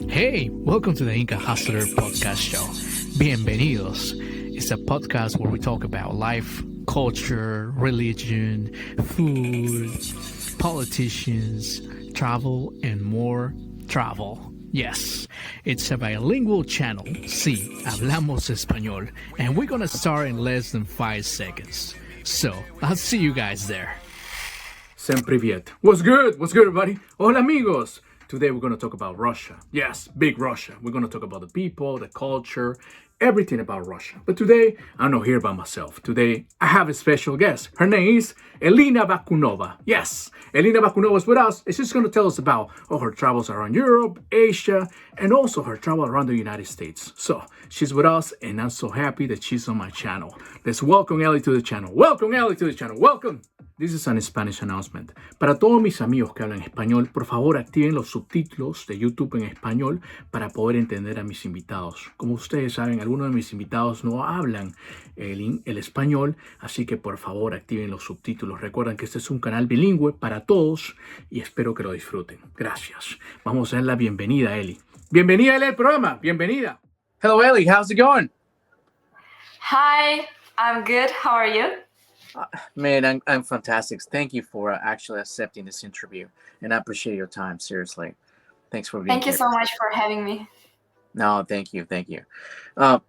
Hey, welcome to the Inkahustler podcast show. Bienvenidos. It's a podcast where we talk about life, culture, religion, food, politicians, travel, and more travel. Yes, it's a bilingual channel. Sí, hablamos español. And we're gonna start in less than 5 seconds. So, I'll see you guys there. Всем привет. What's good? What's good, everybody? Hola, amigos. Today we're going to talk about Russia. Yes, big Russia. We're going to talk about the people, the culture, everything about Russia. But today, I'm not here by myself. Today, I have a special guest. Her name is Elina Bakunova. Yes, Elina Bakunova is with us. And she's going to tell us about her travels around Europe, Asia, and also her travel around the United States. So, she's with us, and I'm so happy that she's on my channel. Let's welcome Ellie to the channel. Welcome, Ellie, to the channel. Welcome. This is an Spanish announcement. Para todos mis amigos que hablan español, por favor activen los subtítulos de YouTube en español para poder entender a mis invitados. Como ustedes saben, algunos de mis invitados no hablan el español, así que por favor activen los subtítulos. Recuerden que este es un canal bilingüe para todos y espero que lo disfruten. Gracias. Vamos a dar la bienvenida a Eli. Bienvenida, Eli, al programa. Bienvenida. Hello, Ellie. How's it going? Hi, I'm good. How are you? Man, I'm fantastic. Thank you for actually accepting this interview, and I appreciate your time. Seriously, thanks for being Thank here. you so much for having me. No, thank you.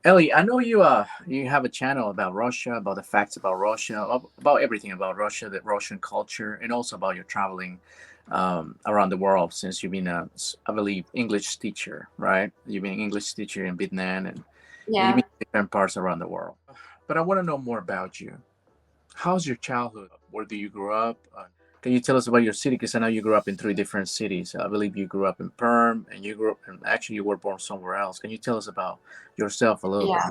Ellie, I know you have a channel about Russia, about the facts about Russia, about everything about Russia, the Russian culture, and also about your traveling around the world. Since you've been I believe, English teacher, right? You've been an English teacher in Vietnam, and you've been in different parts around the world. But I want to know more about you. How's your childhood? Where do you grow up? Can you tell us about your city? Because I know you grew up in 3 different cities. I believe you grew up in Perm, and you were born somewhere else. Can you tell us about yourself a little bit?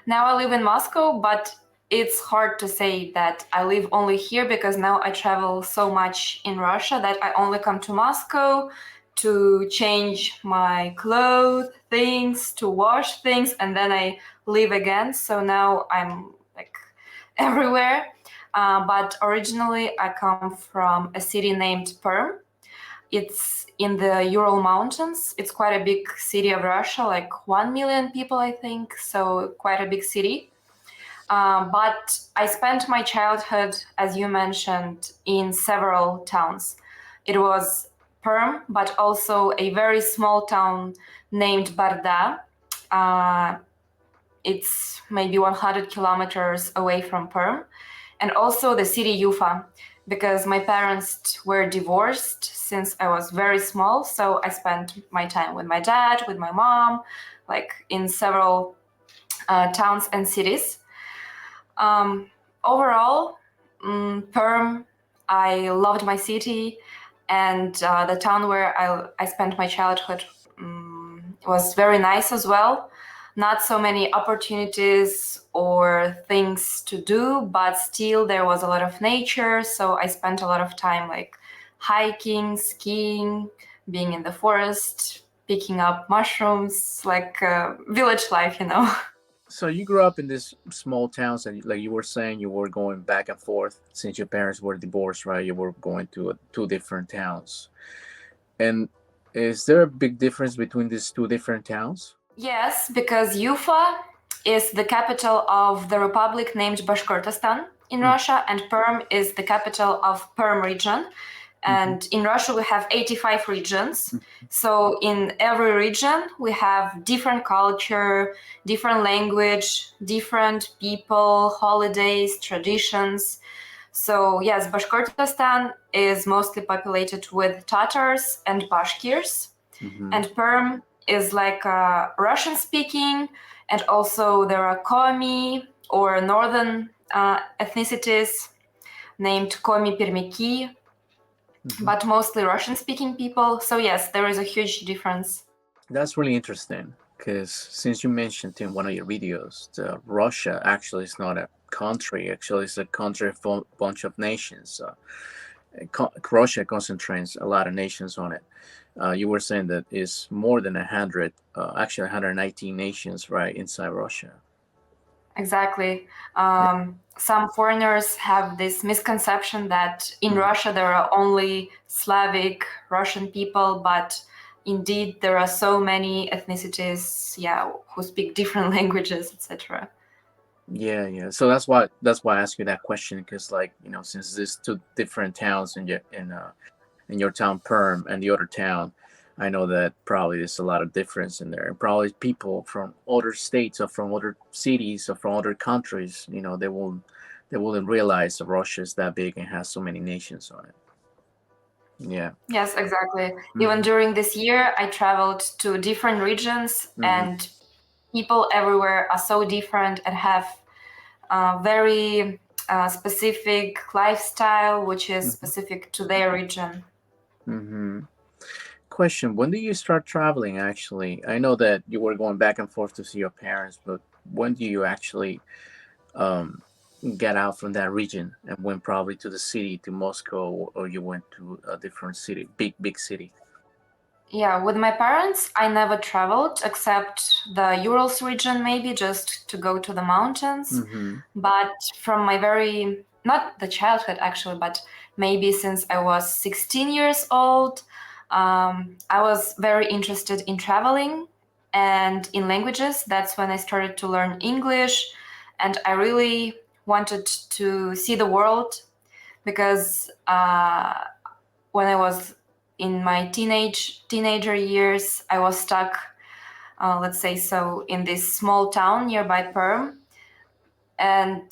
Now I live in Moscow, but it's hard to say that I live only here because now I travel so much in Russia that I only come to Moscow to change my clothes, things, to wash things, and then I leave again. So now I'm like everywhere. But originally I come from a city named Perm. It's in the Ural Mountains. It's quite a big city of Russia, like 1 million people, I think. So quite a big city. But I spent my childhood, as you mentioned, in several towns. It was Perm, but also a very small town named Barda. It's maybe 100 kilometers away from Perm. And also the city Ufa, because my parents were divorced since I was very small. So I spent my time with my dad, with my mom, like in several towns and cities. Overall, Perm, I loved my city, and the town where I spent my childhood was very nice as well. Not so many opportunities or things to do, but still there was a lot of nature. So I spent a lot of time like hiking, skiing, being in the forest, picking up mushrooms, like village life, you know. So you grew up in this small towns, and like you were saying, you were going back and forth since your parents were divorced, right? You were going to 2 different towns. And is there a big difference between these 2 different towns? Yes, because Ufa is the capital of the republic named Bashkortostan in Russia, and Perm is the capital of Perm region. And in Russia, we have 85 regions. So in every region, we have different culture, different language, different people, holidays, traditions. So yes, Bashkortostan is mostly populated with Tatars and Bashkirs. And Perm is like Russian speaking, and also there are Komi or northern ethnicities named Komi Permiki, but mostly Russian speaking people. So yes, there is a huge difference. That's really interesting, because since you mentioned in one of your videos, Russia actually is not a country. Actually, it's a country of a bunch of nations. Russia concentrates a lot of nations on it. You were saying that it's more than 100, actually 119 nations, right, inside Russia. Exactly. Some foreigners have this misconception that in Russia there are only Slavic Russian people, but indeed there are so many ethnicities, who speak different languages, etc. Yeah. So that's why I asked you that question, because, like, since there's two different towns in your town Perm and the other town, I know that probably there's a lot of difference in there. And probably people from other states or from other cities or from other countries, they wouldn't realize that Russia is that big and has so many nations on it. Yeah. Yes, exactly. Even Hmm. during this year, I traveled to different regions, Hmm. and people everywhere are so different and have very specific lifestyle, which is specific to their region. Hmm. Question: when did you start traveling? Actually, I know that you were going back and forth to see your parents, but when do you actually um, get out from that region and went probably to the city, to Moscow, or you went to a different city, big city? Yeah, with my parents, I never traveled except the Urals region, maybe just to go to the mountains. Mm-hmm. But from my very, not the childhood actually, but maybe since I was 16 years old, I was very interested in traveling and in languages. That's when I started to learn English, and I really wanted to see the world because when I was in my teenager years, I was stuck, let's say so, in this small town nearby Perm, and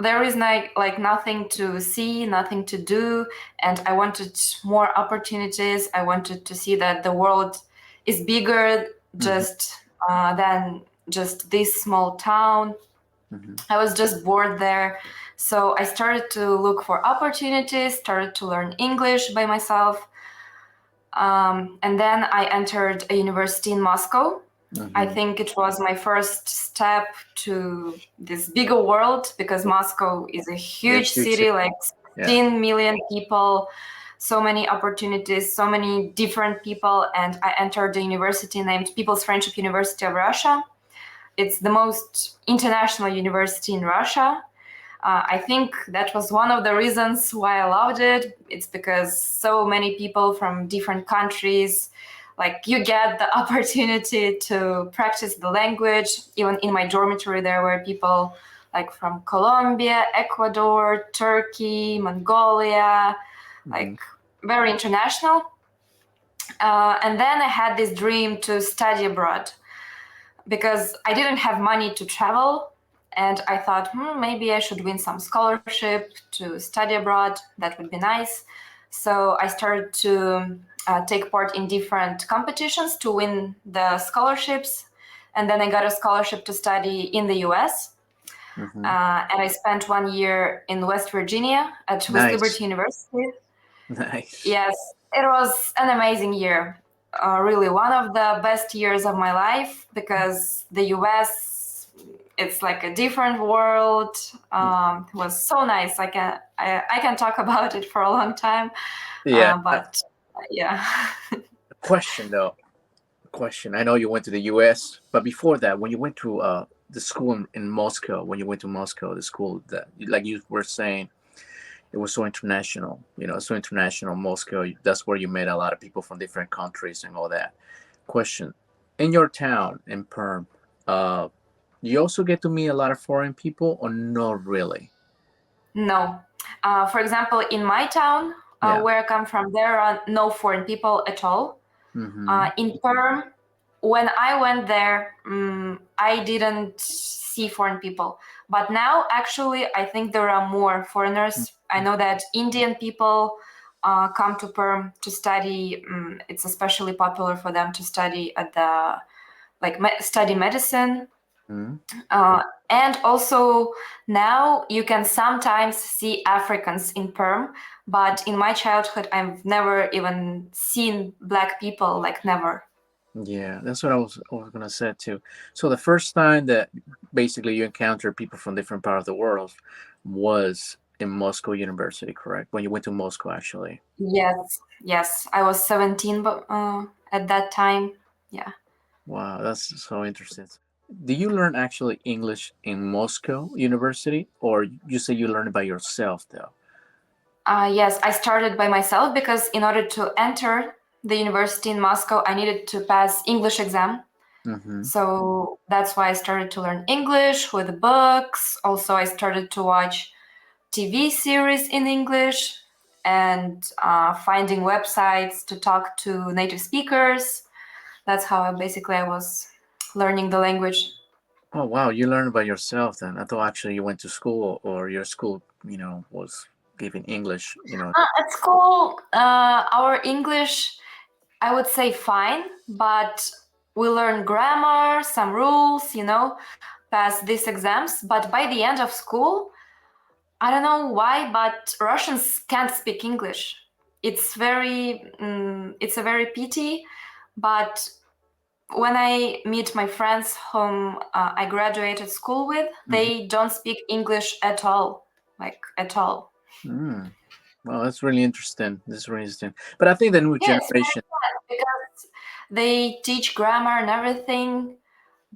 there is like nothing to see, nothing to do, and I wanted more opportunities. I wanted to see that the world is bigger Mm-hmm. just than just this small town. Mm-hmm. I was just bored there. So I started to look for opportunities, started to learn English by myself. And then I entered a university in Moscow. I Mm-hmm. think it was my first step to this bigger world because Moscow is a Yes, huge you city, said. like Yeah. 16 million people, so many opportunities, so many different people. And I entered the university named People's Friendship University of Russia. It's the most international university in Russia. I think that was one of the reasons why I loved it. It's because so many people from different countries, like you get the opportunity to practice the language. Even in my dormitory, there were people like from Colombia, Ecuador, Turkey, Mongolia, Mm-hmm. like very international. And then I had this dream to study abroad because I didn't have money to travel. And I thought, maybe I should win some scholarship to study abroad. That would be nice. So I started to take part in different competitions to win the scholarships. And then I got a scholarship to study in the US. Mm-hmm. And I spent 1 year in West Virginia at West Nice. Liberty University. Nice. Yes, it was an amazing year. Really, one of the best years of my life because the US, it's like a different world. It was so nice. I can talk about it for a long time, Yeah. but yeah. Question though. Question. I know you went to the U.S., but before that, when you went to the school in Moscow, when you went to Moscow, the school that, like you were saying, it was so international. So international. Moscow. That's where you met a lot of people from different countries and all that. Question. In your town in Perm, uh, you also get to meet a lot of foreign people, or not really? No. For example, in my town, Yeah. where I come from, there are no foreign people at all. Mm-hmm. In Perm, when I went there, I didn't see foreign people. But now, actually, I think there are more foreigners. I know that Indian people come to Perm to study. It's especially popular for them to study at the study medicine. Mm-hmm. And also now you can sometimes see Africans in Perm, but in my childhood, I've never even seen Black people, like never. Yeah, that's what I was gonna say too. So the first time that basically you encountered people from different part of the world was in Moscow University, correct? When you went to Moscow, actually. Yes, yes. I was 17 but, at that time. Yeah. Wow, that's so interesting. Do you learn actually English in Moscow University, or you say you learn it by yourself though? Yes, I started by myself because in order to enter the university in Moscow, I needed to pass English exam. Mm-hmm. So that's why I started to learn English with books. Also, I started to watch TV series in English and finding websites to talk to native speakers. That's how I was learning the language. Oh wow, you learned by yourself then. I thought actually you went to school or your school, was giving English, At school, our English, I would say fine, but we learn grammar, some rules, pass these exams. But by the end of school, I don't know why, but Russians can't speak English. It's it's a very pity, but when I meet my friends whom I graduated school with, they don't speak English at all, like at all. Mm. Well, that's really interesting. This is really interesting. But I think the new Yeah, it's very generation. sad because they teach grammar and everything,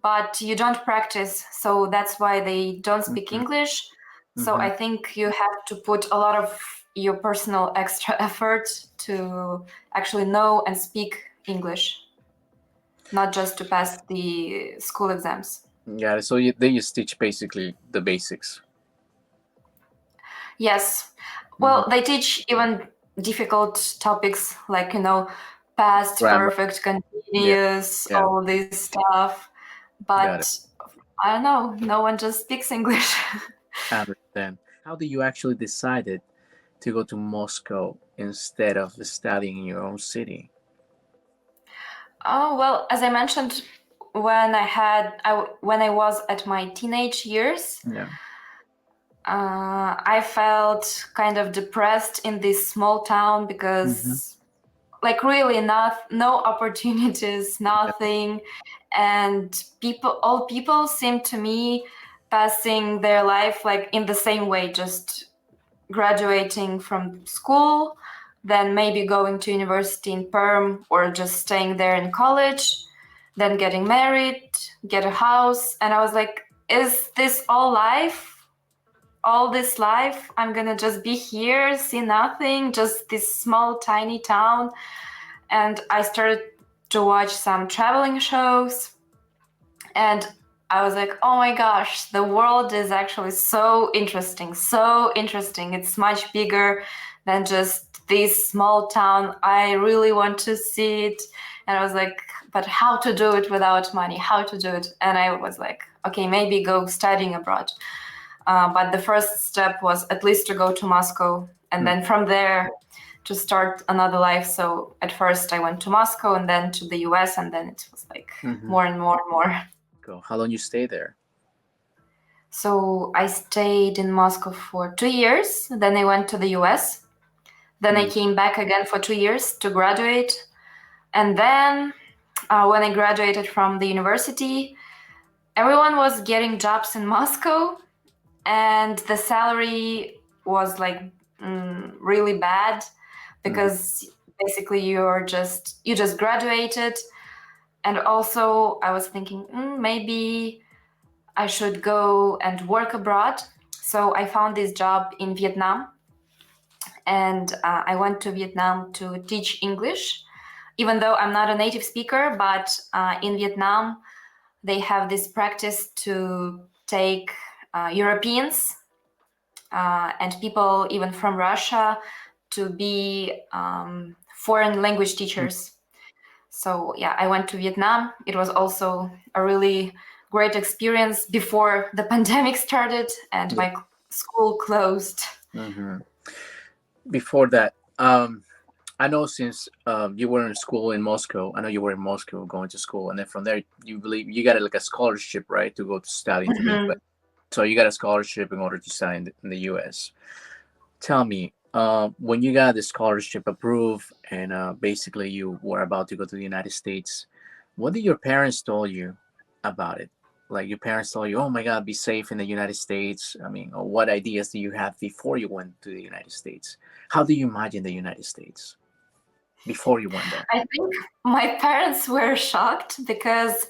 but you don't practice. So that's why they don't speak Mhm, English. So mhm. I think you have to put a lot of your personal extra effort to actually know and speak English, not just to pass the school exams. Yeah, so they just teach basically the basics. Yes. Mhm. Well, they teach even difficult topics like, past, Grammar. perfect, Yeah, continuous, yeah, all this stuff. got it. But I don't know, no one just speaks English. I understand. How did you actually decided to go to Moscow instead of studying in your own city? Oh, well, as I mentioned, when I was at my teenage years, Yeah. I felt kind of depressed in this small town Hmm. because like really no opportunities, Yeah. nothing. And all people seem to me passing their life like in the same way, just graduating from school, then maybe going to university in Perm or just staying there in college, then getting married, get a house. And I was like, is this all life? All this life? I'm gonna just be here, see nothing, just this small, tiny town. And I started to watch some traveling shows, and I was like, oh my gosh, the world is actually so interesting, so interesting. It's much bigger than just this small town. I really want to see it. And I was like, but how to do it without money? How to do it? And I was like, okay, maybe go studying abroad. But the first step was at least to go to Moscow, and then from there to start another life. So at first I went to Moscow and then to the US, and then it was like Mm-hmm. more and more and more. Go. How long you stay there? So I stayed in Moscow for 2 years. Then I went to the US. Then I came back again for 2 years to graduate. And then when I graduated from the university, everyone was getting jobs in Moscow, and the salary was like really bad because basically you just graduated. And also I was thinking maybe I should go and work abroad. So I found this job in Vietnam, and I went to Vietnam to teach English, even though I'm not a native speaker. But in Vietnam, they have this practice to take Europeans and people even from Russia to be foreign language teachers. So yeah, I went to Vietnam. It was also a really great experience before the pandemic started and my school closed. Mm-hmm. Before that, I know since you were in school in Moscow, I know you were in Moscow going to school, and then from there, you believe you got like a scholarship, right, to go to study into the Mhm. US. So you got a scholarship in order to study in the US. Tell me, when you got the scholarship approved and basically you were about to go to the United States, what did your parents tell you about it? Like your parents told you, "Oh my God, be safe in the United States." I mean, or what ideas do you have before you went to the United States? How do you imagine the United States before you went there? I think my parents were shocked because,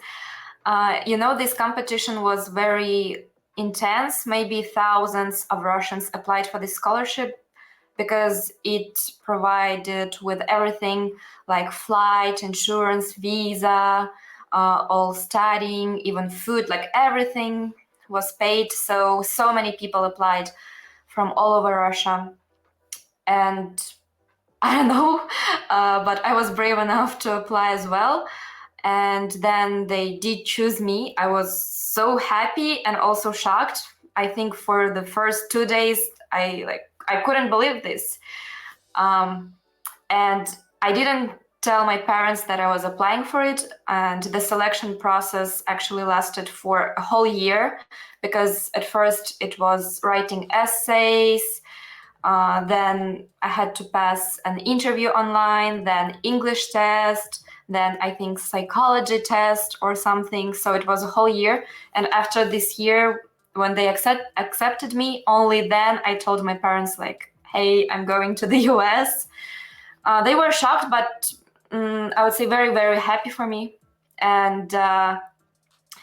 this competition was very intense. Maybe thousands of Russians applied for this scholarship because it provided with everything like flight, insurance, visa, all studying, even food, like everything was paid. So many people applied from all over Russia. And I don't know, but I was brave enough to apply as well. And then they did choose me. I was so happy and also shocked. I think for the first 2 days, I couldn't believe this. And I didn't tell my parents that I was applying for it. And the selection process actually lasted for a whole year, because at first it was writing essays, then I had to pass an interview online, then English test, then I think psychology test or something. So it was a whole year. And after this year, when they accepted me, only then I told my parents, like, hey, I'm going to the US. They were shocked, but I would say very, very happy for me. And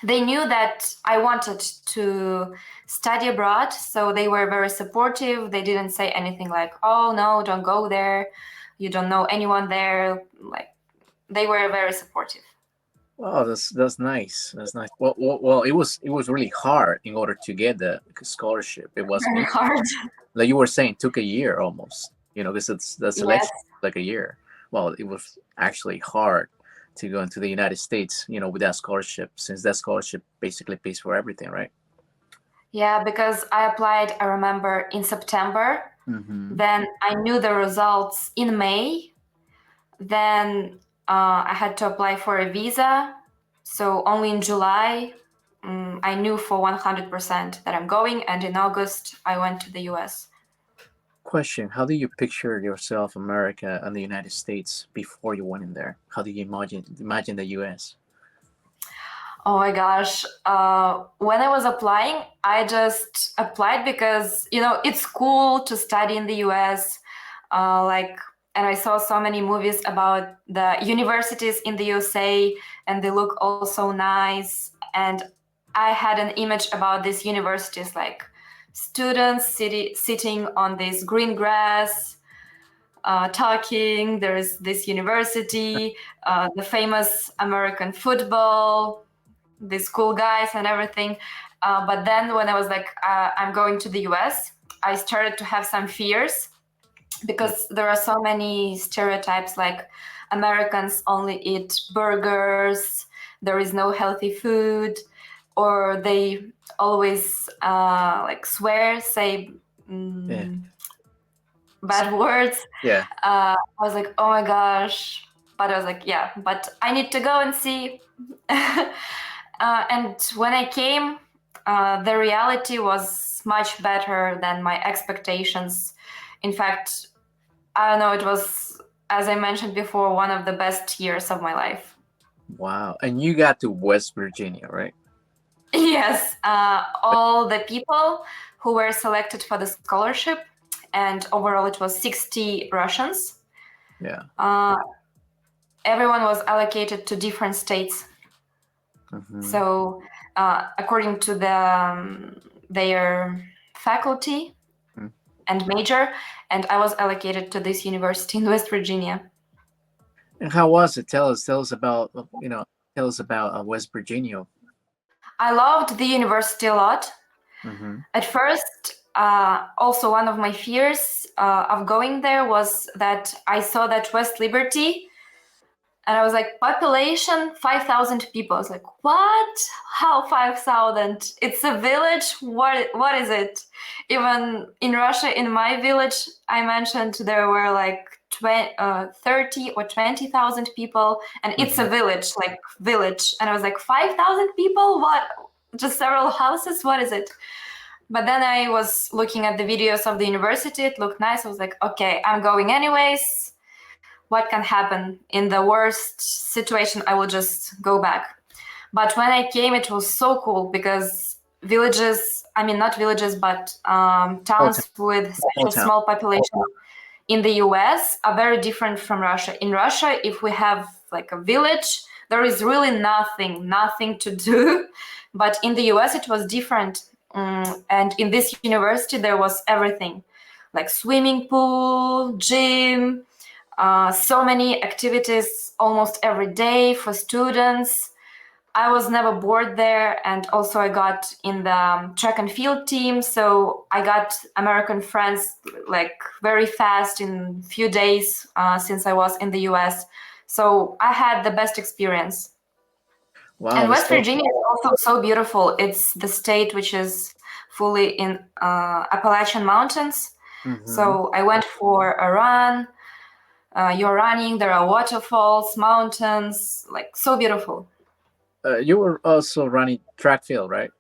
they knew that I wanted to study abroad, so they were very supportive. They didn't say anything like, oh, no, don't go there. You don't know anyone there. Like, they were very supportive. Wow, that's nice. That's nice. Well, it was really hard in order to get the scholarship. It was Very hard. like you were saying, took a year almost. Because it's the selection like a year. Well, it was actually hard to go into the United States, with that scholarship, since that scholarship basically pays for everything, right? Yeah, because I applied, I remember, in September. Mm-hmm. Then I knew the results in May. Then I had to apply for a visa. So only in July, I knew for 100% that I'm going. And in August, I went to the US. Question: how do you picture yourself, America and the United States, before you went in there? How do you imagine the US? Oh my gosh. When I was applying, I just applied because, it's cool to study in the US. And I saw so many movies about the universities in the USA, and they look all so nice. And I had an image about these universities, like students sitting on this green grass, talking. There's this university, the famous American football, these cool guys and everything. But then when I was like, I'm going to the US, I started to have some fears, because there are so many stereotypes, like Americans only eat burgers, there is no healthy food, or they always swear, say bad words. Yeah. I was like, oh my gosh. But I was like, yeah, but I need to go and see. And when I came, the reality was much better than my expectations. In fact, I don't know, it was, as I mentioned before, one of the best years of my life. Wow. And you got to West Virginia, right? Yes. All the people who were selected for the scholarship, and overall it was 60 Russians. Yeah. Everyone was allocated to different states. Mm-hmm. So according to their faculty and major, and I was allocated to this university in West Virginia. And how was it? Tell us about West Virginia. I loved the university a lot. Mm-hmm. At first, also one of my fears of going there was that I saw that West Liberty, and I was like, population 5,000 people. I was like, what? How 5,000? It's a village? What is it? Even in Russia, in my village, I mentioned there were like 30 or 20,000 people, and it's a village, like village. And I was like, 5,000 people? What? Just several houses? What is it? But then I was looking at the videos of the university. It looked nice. I was like, okay, I'm going anyways. What can happen? In the worst situation, I will just go back. But when I came, it was so cool, because villages, I mean, not villages, but towns with such a small population in the US are very different from Russia. In Russia, if we have like a village, there is really nothing to do. But in the US, it was different. And in this university, there was everything. like swimming pool, gym, so many activities almost every day for students. I was never bored there, and also I got in the track and field team, so I got American friends like very fast in few days since I was in the US. So I had the best experience. Wow, And that's West so Virginia is also so beautiful. It's the state which is fully in Appalachian Mountains. hmm So I went for a run. You're running, there are waterfalls, mountains, like so beautiful. You were also running track field, right?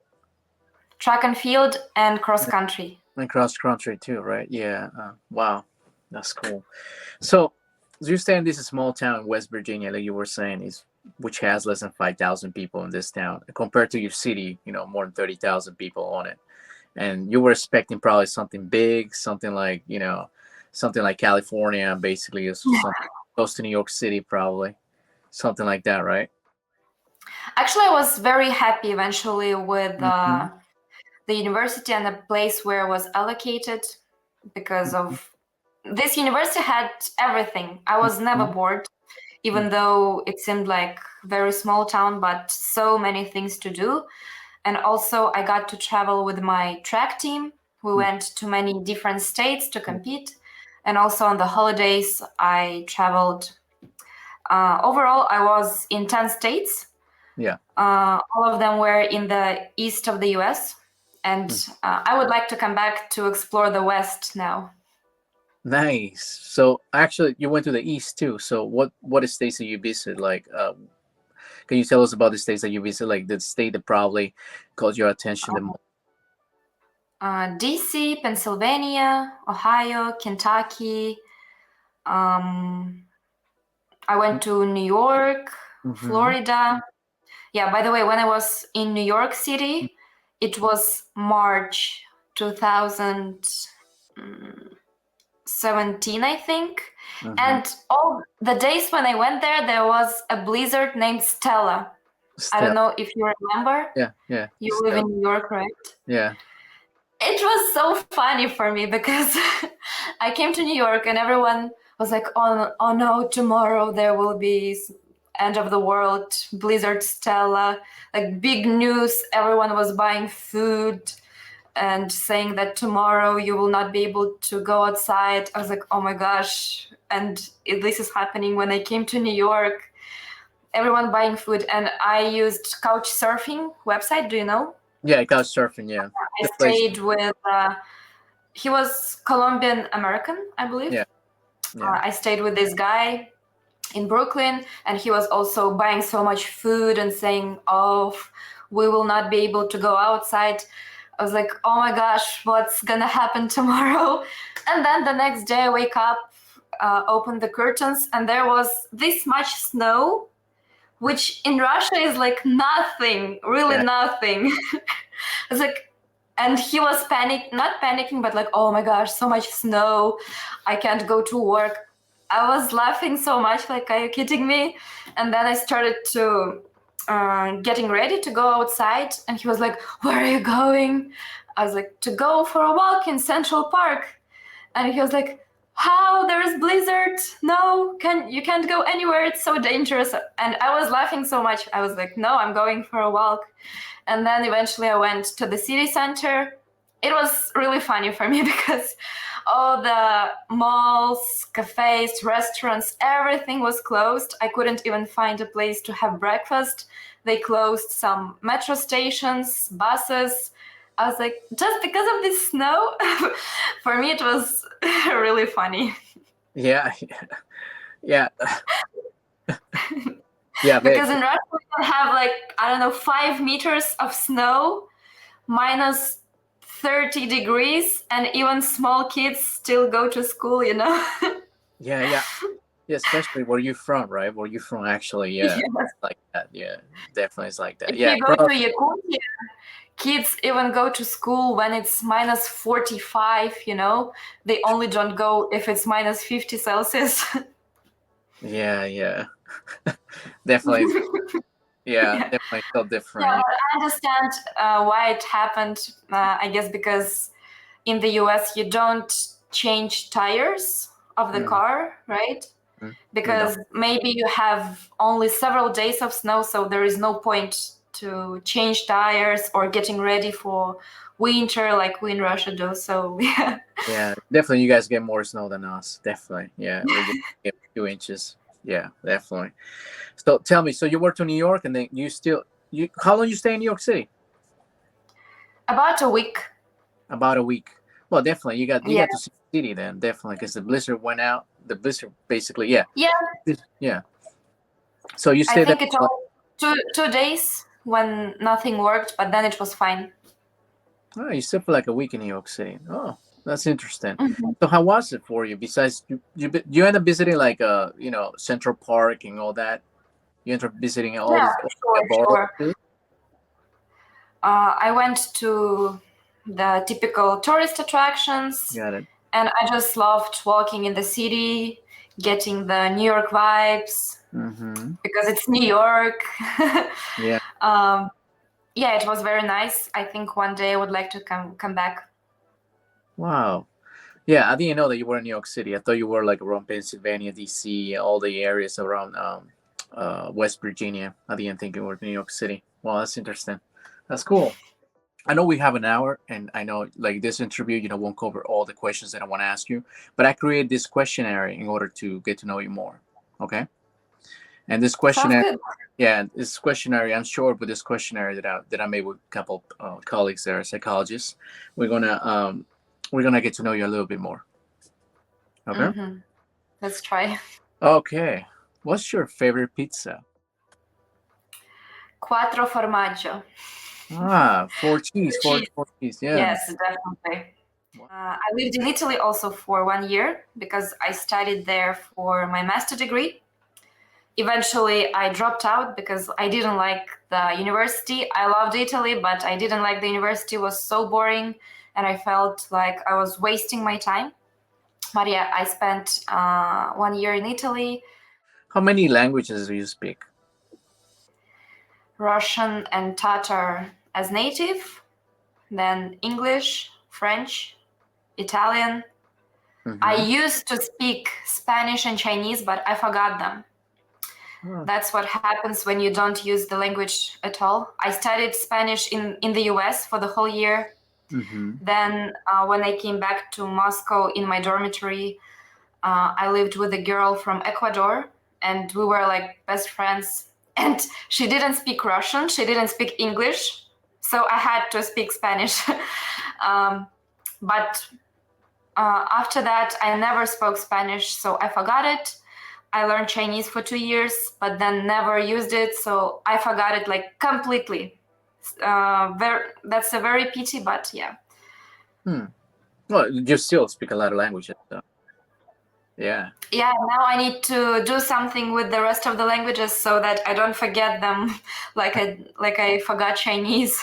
Track and field and cross country. And cross country too, right? Yeah. Wow, that's cool. So you stay in this small town in West Virginia, like you were saying, is which has less than 5,000 people in this town, compared to your city, more than 30,000 people on it. And you were expecting probably something big, something like something like California, basically, is something close to New York City, probably something like that, right? Actually, I was very happy eventually with hmm the university and the place where I was allocated because of this university had everything. I was never bored, even though it seemed like very small town, but so many things to do. And also I got to travel with my track team. We went to many different states to compete. And also on the holidays, I traveled. Overall, I was in 10 states. Yeah. All of them were in the east of the US. And I would like to come back to explore the West now. Nice. So actually, you went to the east too. So what states did you visit? Like, can you tell us about the states that you visit? Like the state that probably caught your attention the most? DC, Pennsylvania, Ohio, Kentucky. Um, I went to New York, Mm-hmm. Florida. Yeah, by the way, when I was in New York City, it was March 2017, I think. Mm-hmm. And all the days when I went there, there was a blizzard named Stella. I don't Stella. know if you remember. Yeah, yeah. You live Stella. in New York, right? Yeah. It was so funny for me because I came to New York and everyone was like, oh no, tomorrow there will be end of the world, blizzard Stella, like big news. Everyone was buying food and saying that tomorrow you will not be able to go outside. I was like, oh my gosh. And this is happening when I came to New York. Everyone buying food, and I used couch surfing website. Do you know? Yeah, couch surfing. Yeah, I the place. stayed with he was Colombian American, I believe. Yeah, yeah. I stayed with this guy in Brooklyn, and he was also buying so much food and saying, oh, we will not be able to go outside. I was like, oh my gosh, what's gonna happen tomorrow? And then the next day I wake up, open the curtains, and there was this much snow, which in Russia is like nothing, really Yeah. nothing. It's like, and he was not panicking, but like, oh my gosh, so much snow, I can't go to work. I was laughing so much, like, are you kidding me? And then I started to getting ready to go outside, and he was like, where are you going? I was like, to go for a walk in Central Park. And he was like, how, there is blizzard? No, you can't go anywhere, it's so dangerous. And I was laughing so much, I was like, no, I'm going for a walk. And then eventually I went to the city center. It was really funny for me because all the malls, cafes, restaurants, everything was closed. I couldn't even find a place to have breakfast. They closed some metro stations, buses. I was like, just because of this snow? For me, it was really funny. Yeah, yeah, yeah. Because in Russia, we can have like, I don't know, 5 meters of snow, minus 30 degrees, and even small kids still go to school, you know? Yeah, yeah, yeah. Especially where you from, right? Where you from, actually? Yeah, Yes. like that. Yeah, definitely, it's like that. If Yeah, you go to probably. Yakutia, kids even go to school when it's minus 45, you know? They only don't go if it's minus 50 Celsius. Yeah, yeah. Definitely. Yeah, Yeah. definitely so different. Yeah, Yeah. but I understand why it happened. I guess because in the US you don't change tires of the car, right? Because maybe you have only several days of snow, so there is no point to change tires or getting ready for winter like we in Russia do. So yeah. Yeah, definitely. You guys get more snow than us. Definitely. Yeah, we get 2 inches. Yeah, definitely. So tell me, so you worked in New York, and then how long you stay in New York City? About a week. About a week. Well, definitely. You got Yeah. to see the city then, definitely, because the blizzard went out. The blizzard basically, yeah. Yeah. Yeah. So you I stayed there. think it only 2 days when nothing worked, but then it was fine. Oh, you stayed for like a week in New York City. Oh, that's interesting. Mm-hmm. So how was it for you? Besides, you end up visiting like Central Park and all that. You end up visiting all Yeah, the boroughs sure. too? I went to the typical tourist attractions, Got it. and I just loved walking in the city, getting the New York vibes because it's New York. Yeah. Yeah, it was very nice. I think one day I would like to come back. Wow. Yeah, I didn't know that you were in New York City. I thought you were like around Pennsylvania, DC, all the areas around West Virginia. I didn't think you were in New York City. Wow, that's interesting. That's cool. I know we have an hour, and I know like this interview, won't cover all the questions that I want to ask you, but I created this questionnaire in order to get to know you more. Okay. And this questionnaire, Sounds good. yeah, this questionnaire, I'm sure with this questionnaire that I made with a couple colleagues that are psychologists, we're gonna get to know you a little bit more. Okay. Let's try. Okay. What's your favorite pizza? Quattro formaggio. Four cheese. Four cheese. Yeah. Yes, definitely. I lived in Italy also for 1 year because I studied there for my master degree. Eventually, I dropped out because I didn't like the university. I loved Italy, but I didn't like the university. It was so boring, and I felt like I was wasting my time. But yeah, I spent 1 year in Italy. How many languages do you speak? Russian and Tatar as native, then English, French, Italian. I used to speak Spanish and Chinese, but I forgot them. That's what happens when you don't use the language at all. I studied Spanish in the US for the whole year. Then when I came back to Moscow in my dormitory, I lived with a girl from Ecuador, and we were like best friends. And she didn't speak Russian, she didn't speak English, so I had to speak Spanish. But after that, I never spoke Spanish, so I forgot it. I learned Chinese for 2 years, but then never used it, so I forgot it like completely. That's a very pity, but yeah. Well, you still speak a lot of languages, so. Yeah. Yeah, now I need to do something with the rest of the languages so that I don't forget them like I forgot Chinese.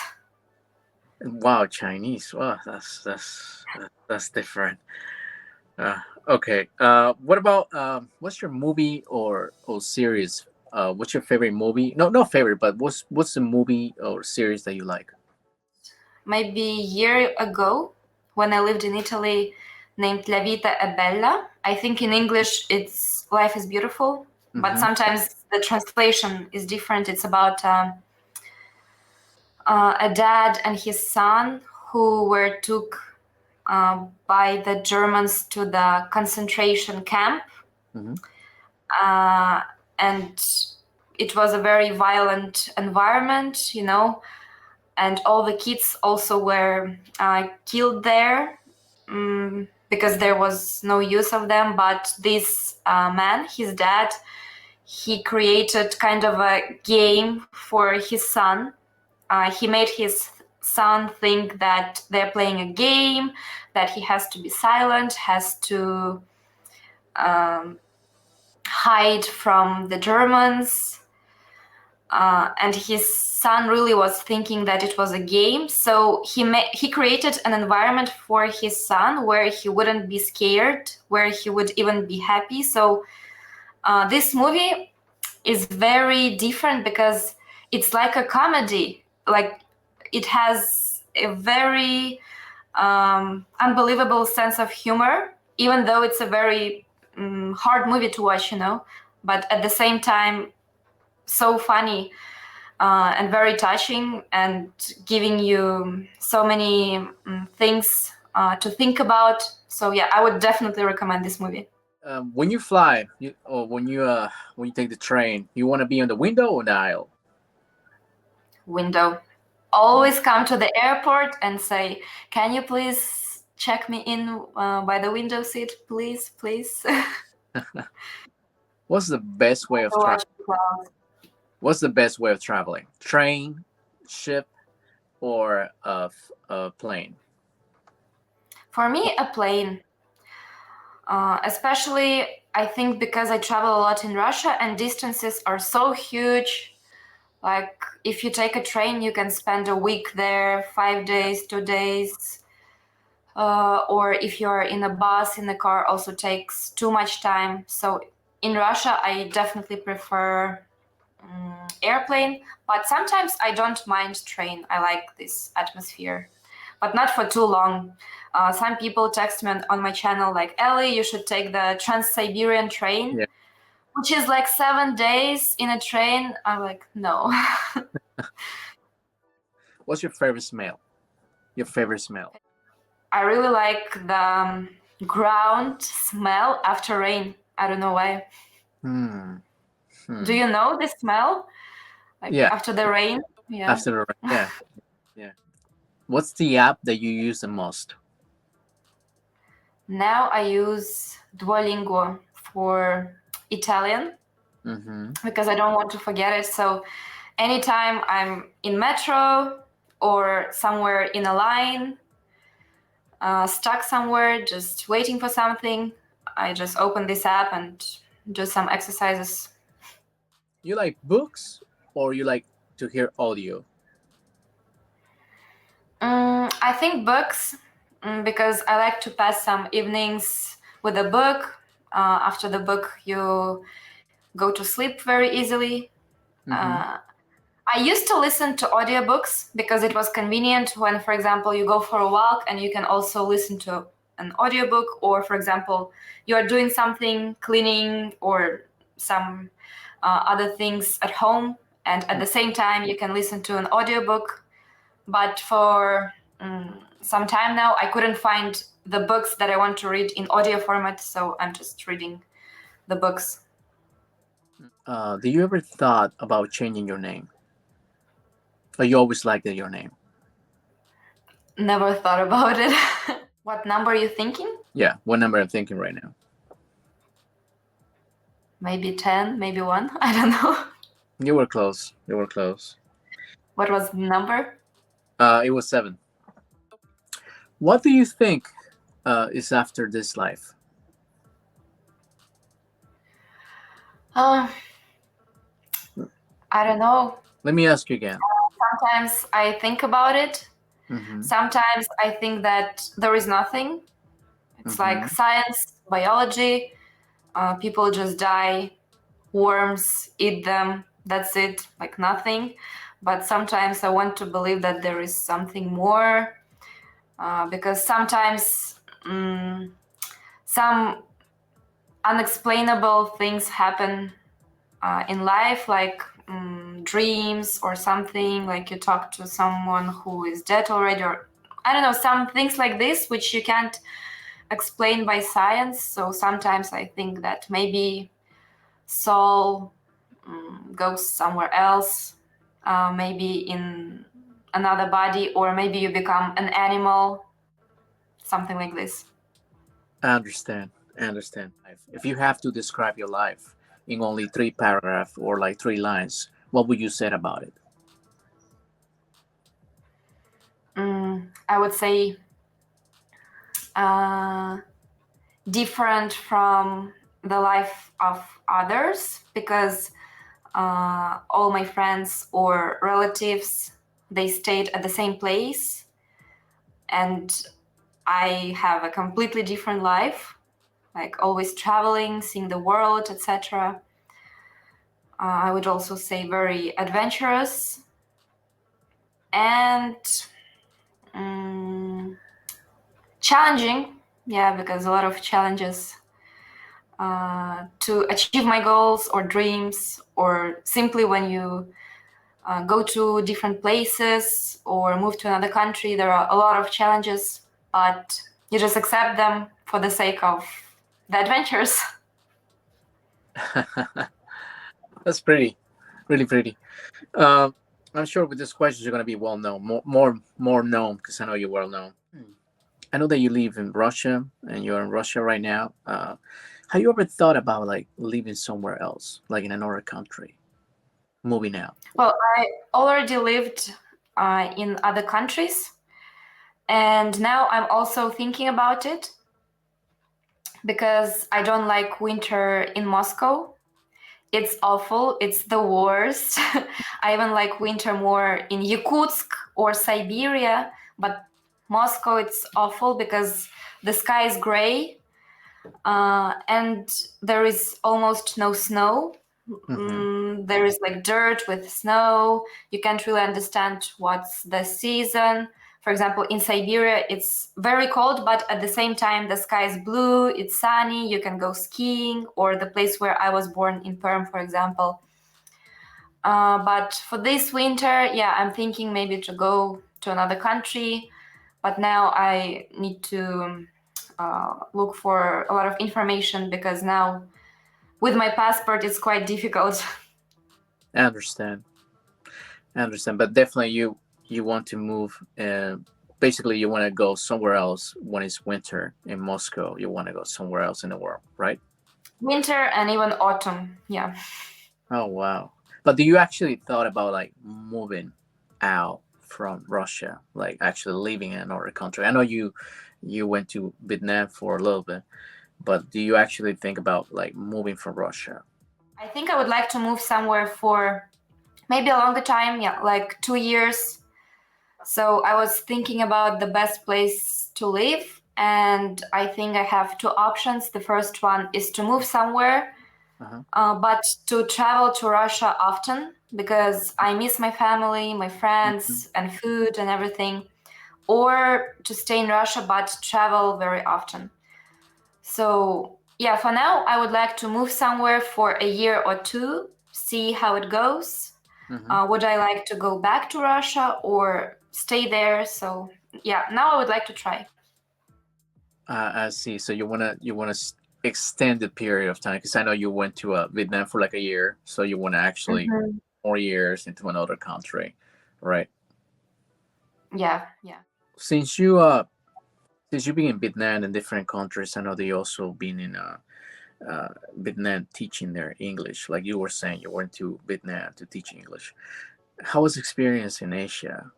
Wow, Chinese. Wow, that's different. Okay. What about what's your movie or series? What's your favorite movie? No, not favorite, but what's the movie or series that you like? Maybe a year ago, when I lived in Italy, named La Vita è Bella. I think in English it's Life is Beautiful, but sometimes the translation is different. It's about a dad and his son who were took by the Germans to the concentration camp. And it was a very violent environment, and all the kids also were killed there because there was no use of them. But this man, his dad, he created kind of a game for his son. He made his son think that they're playing a game, that he has to be silent, has to hide from the Germans. And his son really was thinking that it was a game. So he created an environment for his son where he wouldn't be scared, where he would even be happy. So this movie is very different because it's like a comedy. Like it has a very unbelievable sense of humor. even though it's a very hard movie to watch, but at the same time, so funny and very touching, and giving you so many things to think about. So yeah, I would definitely recommend this movie. When you fly, or when you take the train, you want to be on the window or the aisle? Window. Always come to the airport and say, "Can you please check me in by the window seat, please?" What's the best way of traveling? What's the best way of traveling? Train, ship, or a plane? For me, a plane. Especially, I think because I travel a lot in Russia and distances are so huge. Like if you take a train, you can spend a week there, 5 days, 2 days. Or if you're in a bus, in the car, also takes too much time. So in Russia, I definitely prefer airplane, but sometimes I don't mind train. I like this atmosphere, but not for too long. Some people text me on my channel like, "Ellie, you should take the Trans-Siberian train," Yeah. which is like 7 days in a train. I'm like, no. What's your favorite smell? Your favorite smell? I really like the ground smell after rain. I don't know why. Do you know the smell? Like Yeah. after the rain? Yeah. After the rain. Yeah. What's the app that you use the most? Now I use Duolingo for Italian because I don't want to forget it. So anytime I'm in metro or somewhere in a line, stuck somewhere, just waiting for something, I just open this app and do some exercises. You like books or you like to hear audio? I think books, because I like to pass some evenings with a book. After the book, you go to sleep very easily. I used to listen to audiobooks because it was convenient when, for example, you go for a walk and you can also listen to an audiobook, or, for example, you are doing something, cleaning or some other things at home, and at the same time you can listen to an audiobook. But for some time now, I couldn't find the books that I want to read in audio format, so I'm just reading the books. Do you ever thought about changing your name? Or you always liked your name? Never thought about it. What number are you thinking? Yeah, what number I'm thinking right now? Maybe 10, maybe 1. I don't know. You were close. What was the number? It was 7. What do you think is after this life? I don't know. Let me ask you again. Sometimes I think about it. Sometimes I think that there is nothing. It's like science, biology. People just die, worms eat them, that's it, like nothing. But sometimes I want to believe that there is something more, because sometimes some unexplainable things happen in life, like dreams or something, like you talk to someone who is dead already, or I don't know, some things like this which you can't explain by science. So sometimes I think that maybe soul goes somewhere else, maybe in another body, or maybe you become an animal, something like this. I understand. If you have to describe your life in only 3 paragraphs or like 3 lines, what would you say about it? I would say different from the life of others, because all my friends or relatives, they stayed at the same place, and I have a completely different life, like always traveling, seeing the world, etc. I would also say very adventurous and challenging, Yeah, because a lot of challenges to achieve my goals or dreams, or simply when you go to different places or move to another country, there are a lot of challenges, but you just accept them for the sake of the adventures. That's pretty, really pretty. Um, I'm sure with these questions you're going to be well known, more known because I know you're well known. I know that you live in Russia and you're in Russia right now. Have you ever thought about like living somewhere else, like in another country, moving out? Well, I already lived in other countries, and now I'm also thinking about it because I don't like winter in Moscow. It's awful. It's the worst. I even like winter more in Yakutsk or Siberia, but Moscow, it's awful because the sky is gray and there is almost no snow. There is like dirt with snow. You can't really understand what's the season. For example, in Siberia, it's very cold, but at the same time, the sky is blue, it's sunny, you can go skiing, or the place where I was born in Perm, for example. But for this winter, yeah, I'm thinking maybe to go to another country, but now I need to look for a lot of information because now with my passport, it's quite difficult. I understand. But definitely you want to move. Basically, you want to go somewhere else when it's winter in Moscow. You want to go somewhere else in the world, right? Winter and even autumn, yeah. Oh wow! But do you actually thought about like moving out from Russia, like actually living in another country? I know you went to Vietnam for a little bit, but do you actually think about like moving from Russia? I think I would like to move somewhere for maybe a longer time, yeah, like 2 years. So I was thinking about the best place to live, and I think I have two options. The first one is to move somewhere, but to travel to Russia often because I miss my family, my Mhm. friends, and food and everything, or to stay in Russia but travel very often. So, yeah, for now, I would like to move somewhere for a year or two, see how it goes. Mhm. Would I like to go back to Russia or stay there? So, yeah, now I would like to try. I see. So you wanna extend the period of time because I know you went to Vietnam for like a year, so you want to actually Mhm. 4 years into another country, right? Yeah, yeah. Since you since you've been in Vietnam and different countries, I know that you also been in Vietnam teaching their English. Like you were saying, you went to Vietnam to teach English. How was experience in Asia?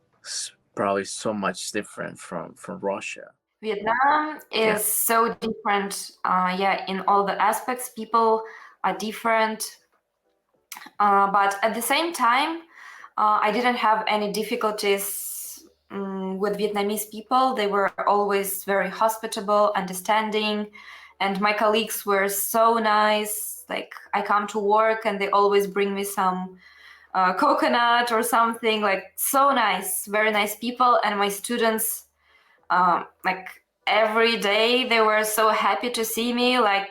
Probably so much different from Russia. Vietnam Yeah. is so different, yeah, in all the aspects. People are different, but at the same time, I didn't have any difficulties with Vietnamese people. They were always very hospitable, understanding, and my colleagues were so nice. Like I come to work and they always bring me some coconut or something. Like so nice, very nice people. And my students, like every day, they were so happy to see me. Like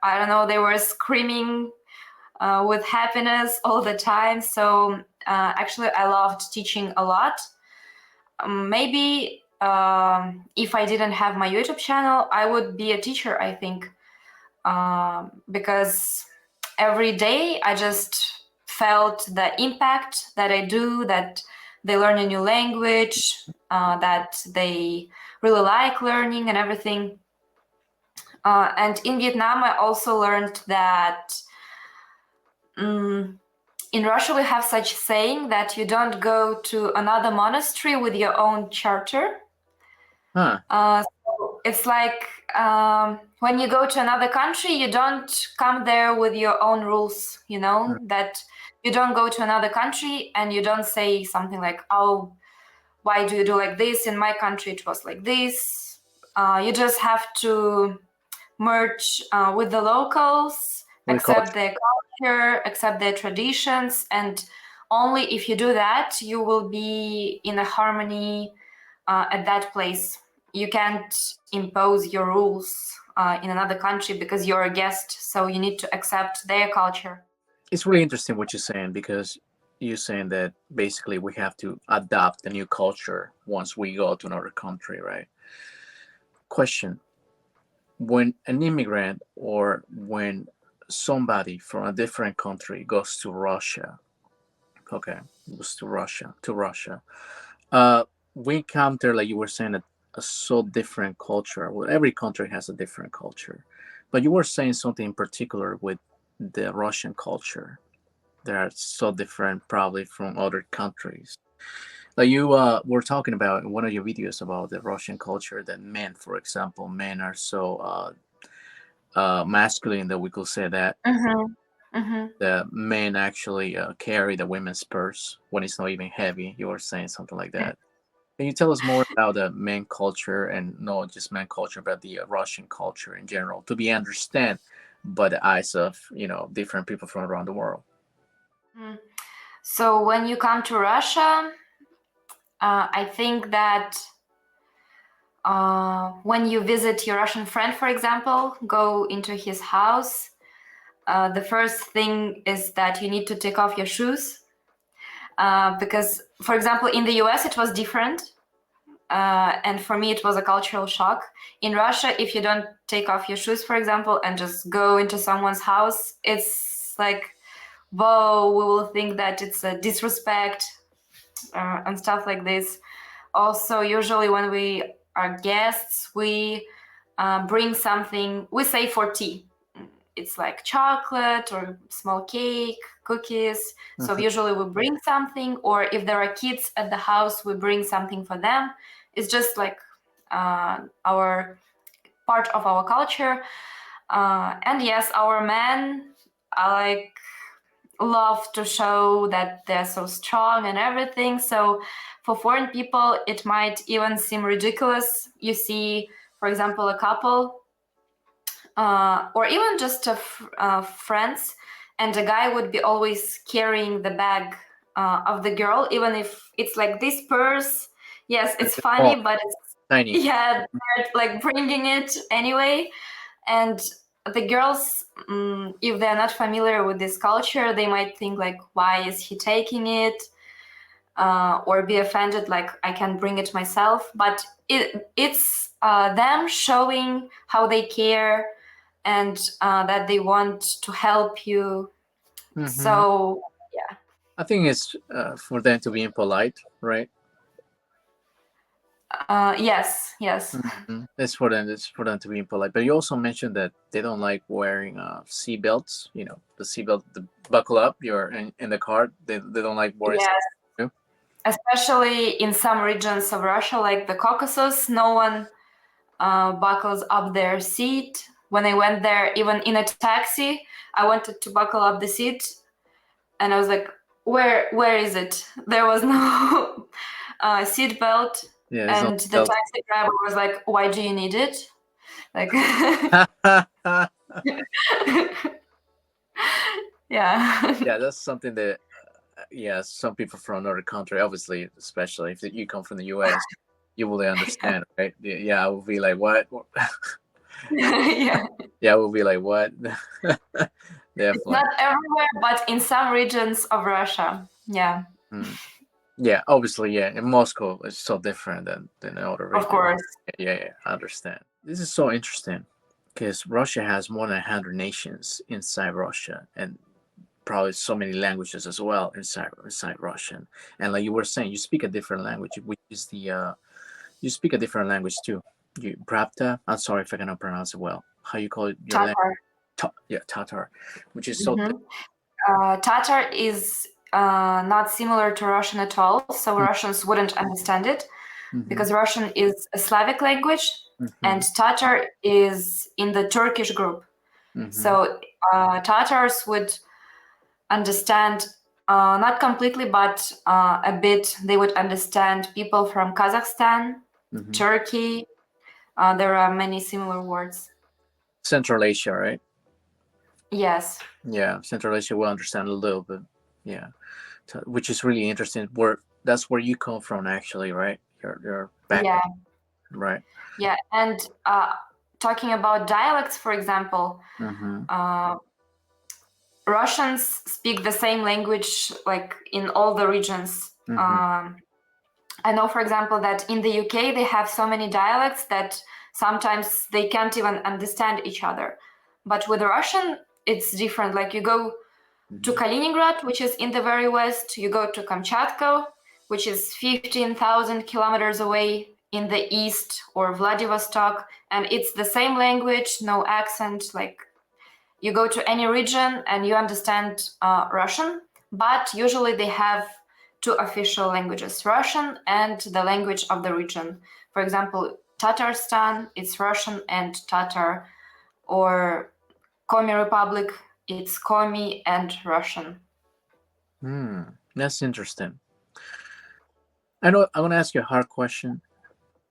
I don't know, they were screaming with happiness all the time. So actually, I loved teaching a lot. Maybe if I didn't have my YouTube channel, I would be a teacher, I think, because every day I just felt the impact that I do, that they learn a new language, that they really like learning and everything. And in Vietnam, I also learned that in Russia, we have such saying that you don't go to another monastery with your own charter. Huh. So it's like when you go to another country, you don't come there with your own rules, you know, that you don't go to another country and you don't say something like, oh, why do you do like this? In my country, it was like this. You just have to merge with the locals, We call accept their culture, accept their traditions, and only if you do that, you will be in a harmony at that place. you can't impose your rules in another country because you're a guest, so you need to accept their culture. It's really interesting what you're saying, because you're saying that basically we have to adopt the new culture once we go to another country, right? Question: when an immigrant or when somebody from a different country goes to Russia, okay, goes to Russia, we encounter, like you were saying, a so different culture. Well, every country has a different culture, but you were saying something in particular with the Russian culture. They are so different, probably from other countries. Like you were talking about in one of your videos about the Russian culture, that men, for example, men are so masculine, that we could say that the men actually carry the women's purse when it's not even heavy. You were saying something like that. Can you tell us more about the men culture, and not just men culture, but the Russian culture in general, to be understand by the eyes of different people from around the world? So when you come to Russia, I think that when you visit your Russian friend, for example, go into his house, the first thing is that you need to take off your shoes. Because, for example, in the US, it was different. And for me, it was a cultural shock. In Russia, if you don't take off your shoes, for example, and just go into someone's house, it's like, whoa, we will think that it's a disrespect and stuff like this. Also, usually when we are guests, we bring something, we say for tea. It's like chocolate or small cake, cookies. So usually we bring something, or if there are kids at the house, we bring something for them. It's just like our part of our culture. And yes, our men are like love to show that they're so strong and everything. So for foreign people, it might even seem ridiculous. You see, for example, a couple or even just friends, and the guy would be always carrying the bag of the girl, even if it's like this purse. Yes, it's funny, but it's Tiny. yeah, they're like bringing it anyway. And the girls, if they're not familiar with this culture, they might think like, why is he taking it? Or be offended, like I can bring it myself. But it's them showing how they care and that they want to help you. So yeah. I think it's for them to be impolite, right? Yes. It's for them. It's for them to be impolite. But you also mentioned that they don't like wearing seat belts. The seatbelt, the buckle up. You're in the car. They don't like wearing. Yes. Too. Especially in some regions of Russia, like the Caucasus, no one buckles up their seat. When I went there, even in a taxi, I wanted to buckle up the seat, and I was like, where is it? There was no seat belt. Yeah, And the taxi driver was like, why do you need it? Like, yeah. Yeah, that's something that, some people from another country, obviously, especially if you come from the US, you will understand, right? Yeah, I will be like, what? Yeah. Yeah, I will be like, what? It's Definitely. not everywhere, but in some regions of Russia. Yeah. Yeah, obviously, yeah. In Moscow, it's so different than other regions. Of course. Yeah, I understand. This is so interesting because Russia has more than 100 nations inside Russia, and probably so many languages as well inside Russian. And like you were saying, you speak a different language, which is you speak a different language too. Pravda. I'm sorry if I cannot pronounce it well. How you call it? Your language? Tatar, which is so. Tatar is not similar to Russian at all, so Russians wouldn't understand it because Russian is a Slavic language, and Tatar is in the Turkish group. So Tatars would understand, not completely, but a bit. They would understand people from Kazakhstan, Turkey. There are many similar words. Central Asia, right? Yes. Yeah, Central Asia will understand a little bit. Yeah, which is really interesting. That's where you come from, actually, right? Your back. Yeah. Right. Yeah, and talking about dialects, for example, Russians speak the same language like in all the regions. I know, for example, that in the UK they have so many dialects that sometimes they can't even understand each other. But with Russian, it's different. Like you go to Kaliningrad, which is in the very west, you go to Kamchatka, which is 15,000 kilometers away in the east, or Vladivostok, and it's the same language, no accent. Like you go to any region and you understand Russian, but usually they have two official languages, Russian and the language of the region. For example, Tatarstan, it's Russian and Tatar, or Komi Republic, it's Komi and Russian. That's interesting. I know I'm gonna ask you a hard question,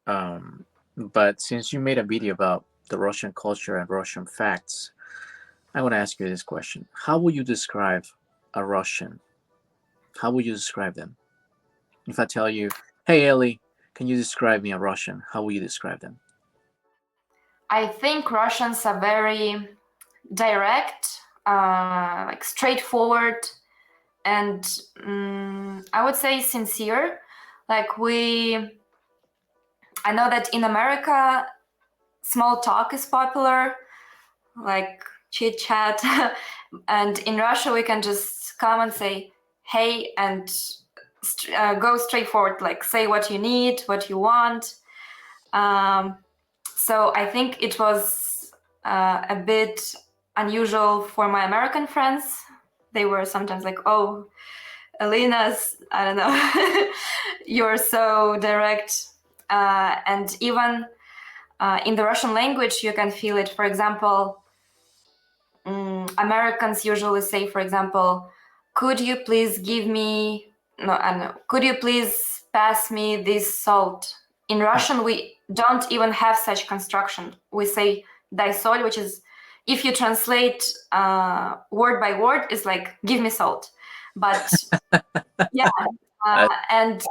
but since you made a video about the Russian culture and Russian facts, I want to ask you this question: how would you describe a Russian? How would you describe them? If I tell you, "Hey, Ellie, can you describe me a Russian?" How will you describe them? I think Russians are very direct, like straightforward, and I would say sincere. Like I know that in America, small talk is popular, like chit chat, and in Russia we can just come and say hey and go straight forward, like say what you need, what you want. So I think it was a bit unusual for my American friends. They were sometimes like, oh, Elena's, I don't know, you're so direct. And even in the Russian language, you can feel it. For example, Americans usually say, for example, could you please give me, no, I don't know, could you please pass me this salt? In Russian, we don't even have such construction. We say дай соль, which is, if you translate word by word, is like, give me salt. But yeah, and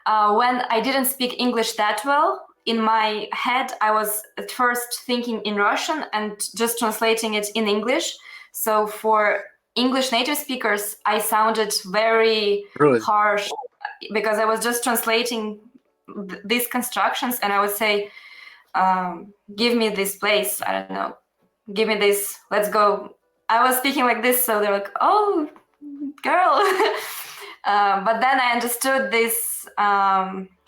when I didn't speak English that well, in my head, I was at first thinking in Russian and just translating it in English. So for English native speakers, I sounded very Rude. harsh because I was just translating these constructions, and I would say, give me this place, I don't know, give me this, let's go. I was speaking like this, so they're like, oh, girl. But then I understood this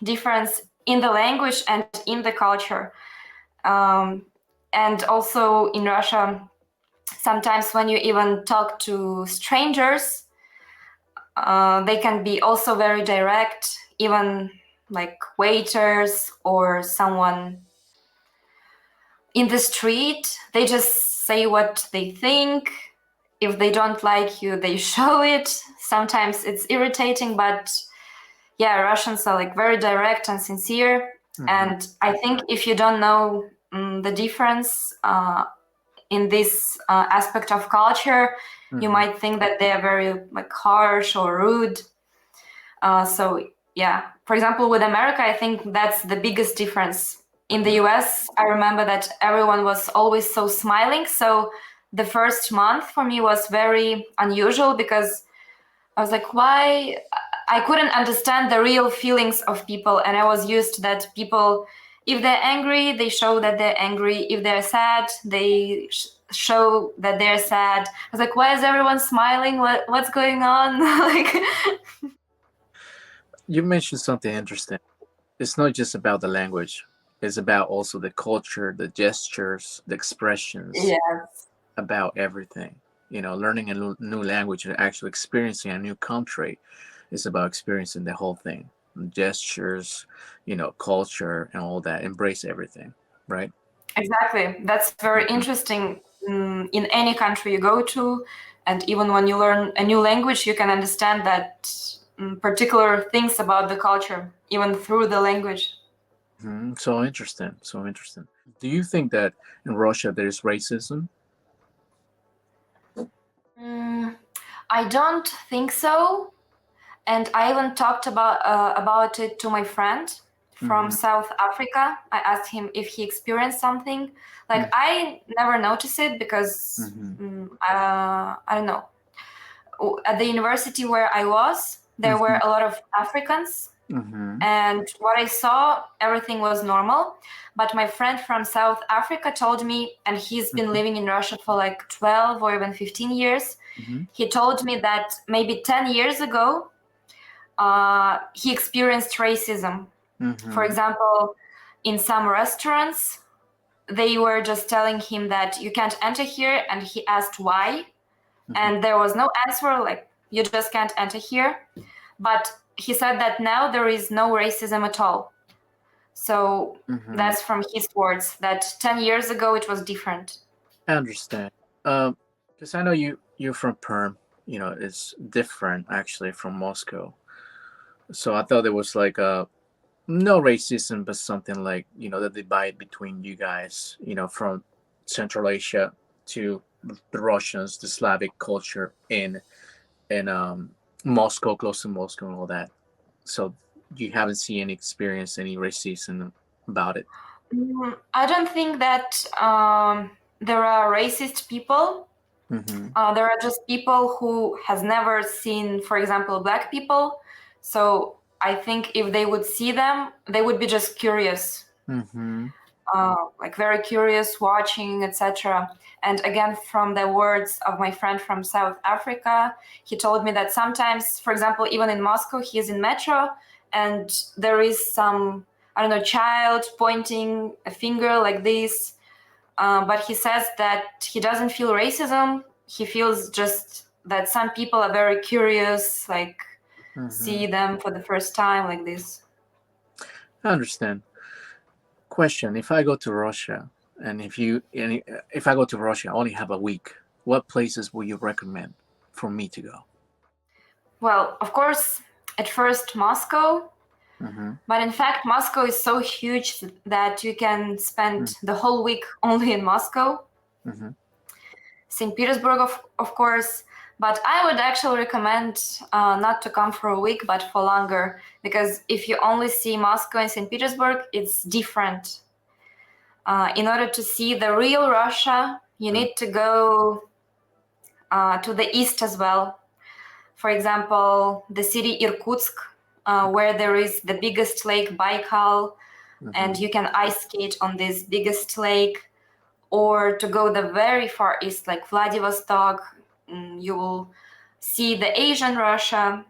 difference in the language and in the culture. And also in Russia, sometimes when you even talk to strangers, they can be also very direct, even like waiters or someone in the street. They just say what they think. If they don't like you, they show it. Sometimes it's irritating, but yeah, Russians are like very direct and sincere. And I think if you don't know the difference in this aspect of culture, you might think that they are very like harsh or rude. So yeah, for example, with America, I think that's the biggest difference. In the US, I remember that everyone was always so smiling. So the first month for me was very unusual because I was like, why? I couldn't understand the real feelings of people. And I was used to that people, if they're angry, they show that they're angry. If they're sad, they show that they're sad. I was like, why is everyone smiling? What's going on? Like, You mentioned something interesting. It's not just about the language. It's about also the culture, the gestures, the expressions, yes. about everything. Learning a new language and actually experiencing a new country is about experiencing the whole thing. Gestures, culture and all that. Embrace everything, right? Exactly. That's very interesting. In any country you go to, and even when you learn a new language, you can understand that particular things about the culture, even through the language. So interesting. So interesting. Do you think that in Russia there is racism? I don't think so. And I even talked about it to my friend from South Africa. I asked him if he experienced something. Like I never noticed it because I don't know. At the university where I was, there were a lot of Africans, and what I saw, everything was normal. But my friend from South Africa told me, and he's been living in Russia for like 12 or even 15 years. He told me that maybe 10 years ago, he experienced racism. For example, in some restaurants, they were just telling him that you can't enter here, and he asked why. And there was no answer, like, you just can't enter here. But he said that now there is no racism at all. So that's from his words, that 10 years ago it was different. I understand. Because I know you're from Perm. You know, it's different actually from Moscow. So I thought there was like no racism, but something like, you know, the divide between you guys, you know, from Central Asia to the Russians, the Slavic culture in Moscow, close to Moscow, and all that. So you haven't seen any experience any racism about it. I don't think that there are racist people. There are just people who has never seen, for example, Black people. So I think if they would see them, they would be just curious, like very curious, watching, etc. And again, from the words of my friend from South Africa, he told me that sometimes, for example, even in Moscow, he is in metro, and there is some, I don't know, child pointing a finger like this. But he says that he doesn't feel racism. He feels just that some people are very curious, like see them for the first time like this. I understand. Question: if I go to Russia, and if I go to Russia, I only have a week, what places will you recommend for me to go? Well, of course, at first Moscow, but in fact, Moscow is so huge that you can spend the whole week only in Moscow. St. Petersburg, of course, but I would actually recommend not to come for a week, but for longer, because if you only see Moscow and St. Petersburg, it's different. In order to see the real Russia, you need to go to the east as well. For example, the city Irkutsk, where there is the biggest lake, Baikal, and you can ice skate on this biggest lake. Or to go the very far east, like Vladivostok, you will see the Asian Russia.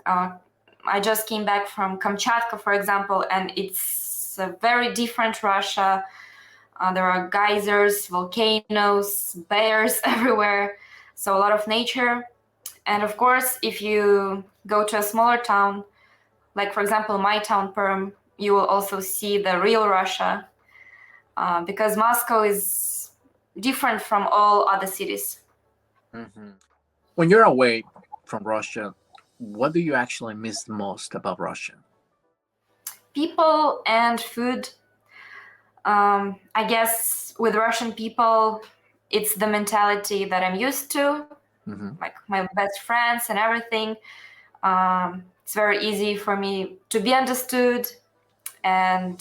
I just came back from Kamchatka, for example, and it's a very different Russia. There are geysers, volcanoes, bears everywhere, so a lot of nature. And of course, if you go to a smaller town, like for example my town Perm, you will also see the real Russia, because Moscow is different from all other cities. When you're away from Russia, what do you actually miss the most about Russia? People and food. I guess with Russian people, it's the mentality that I'm used to, like my best friends and everything. It's very easy for me to be understood and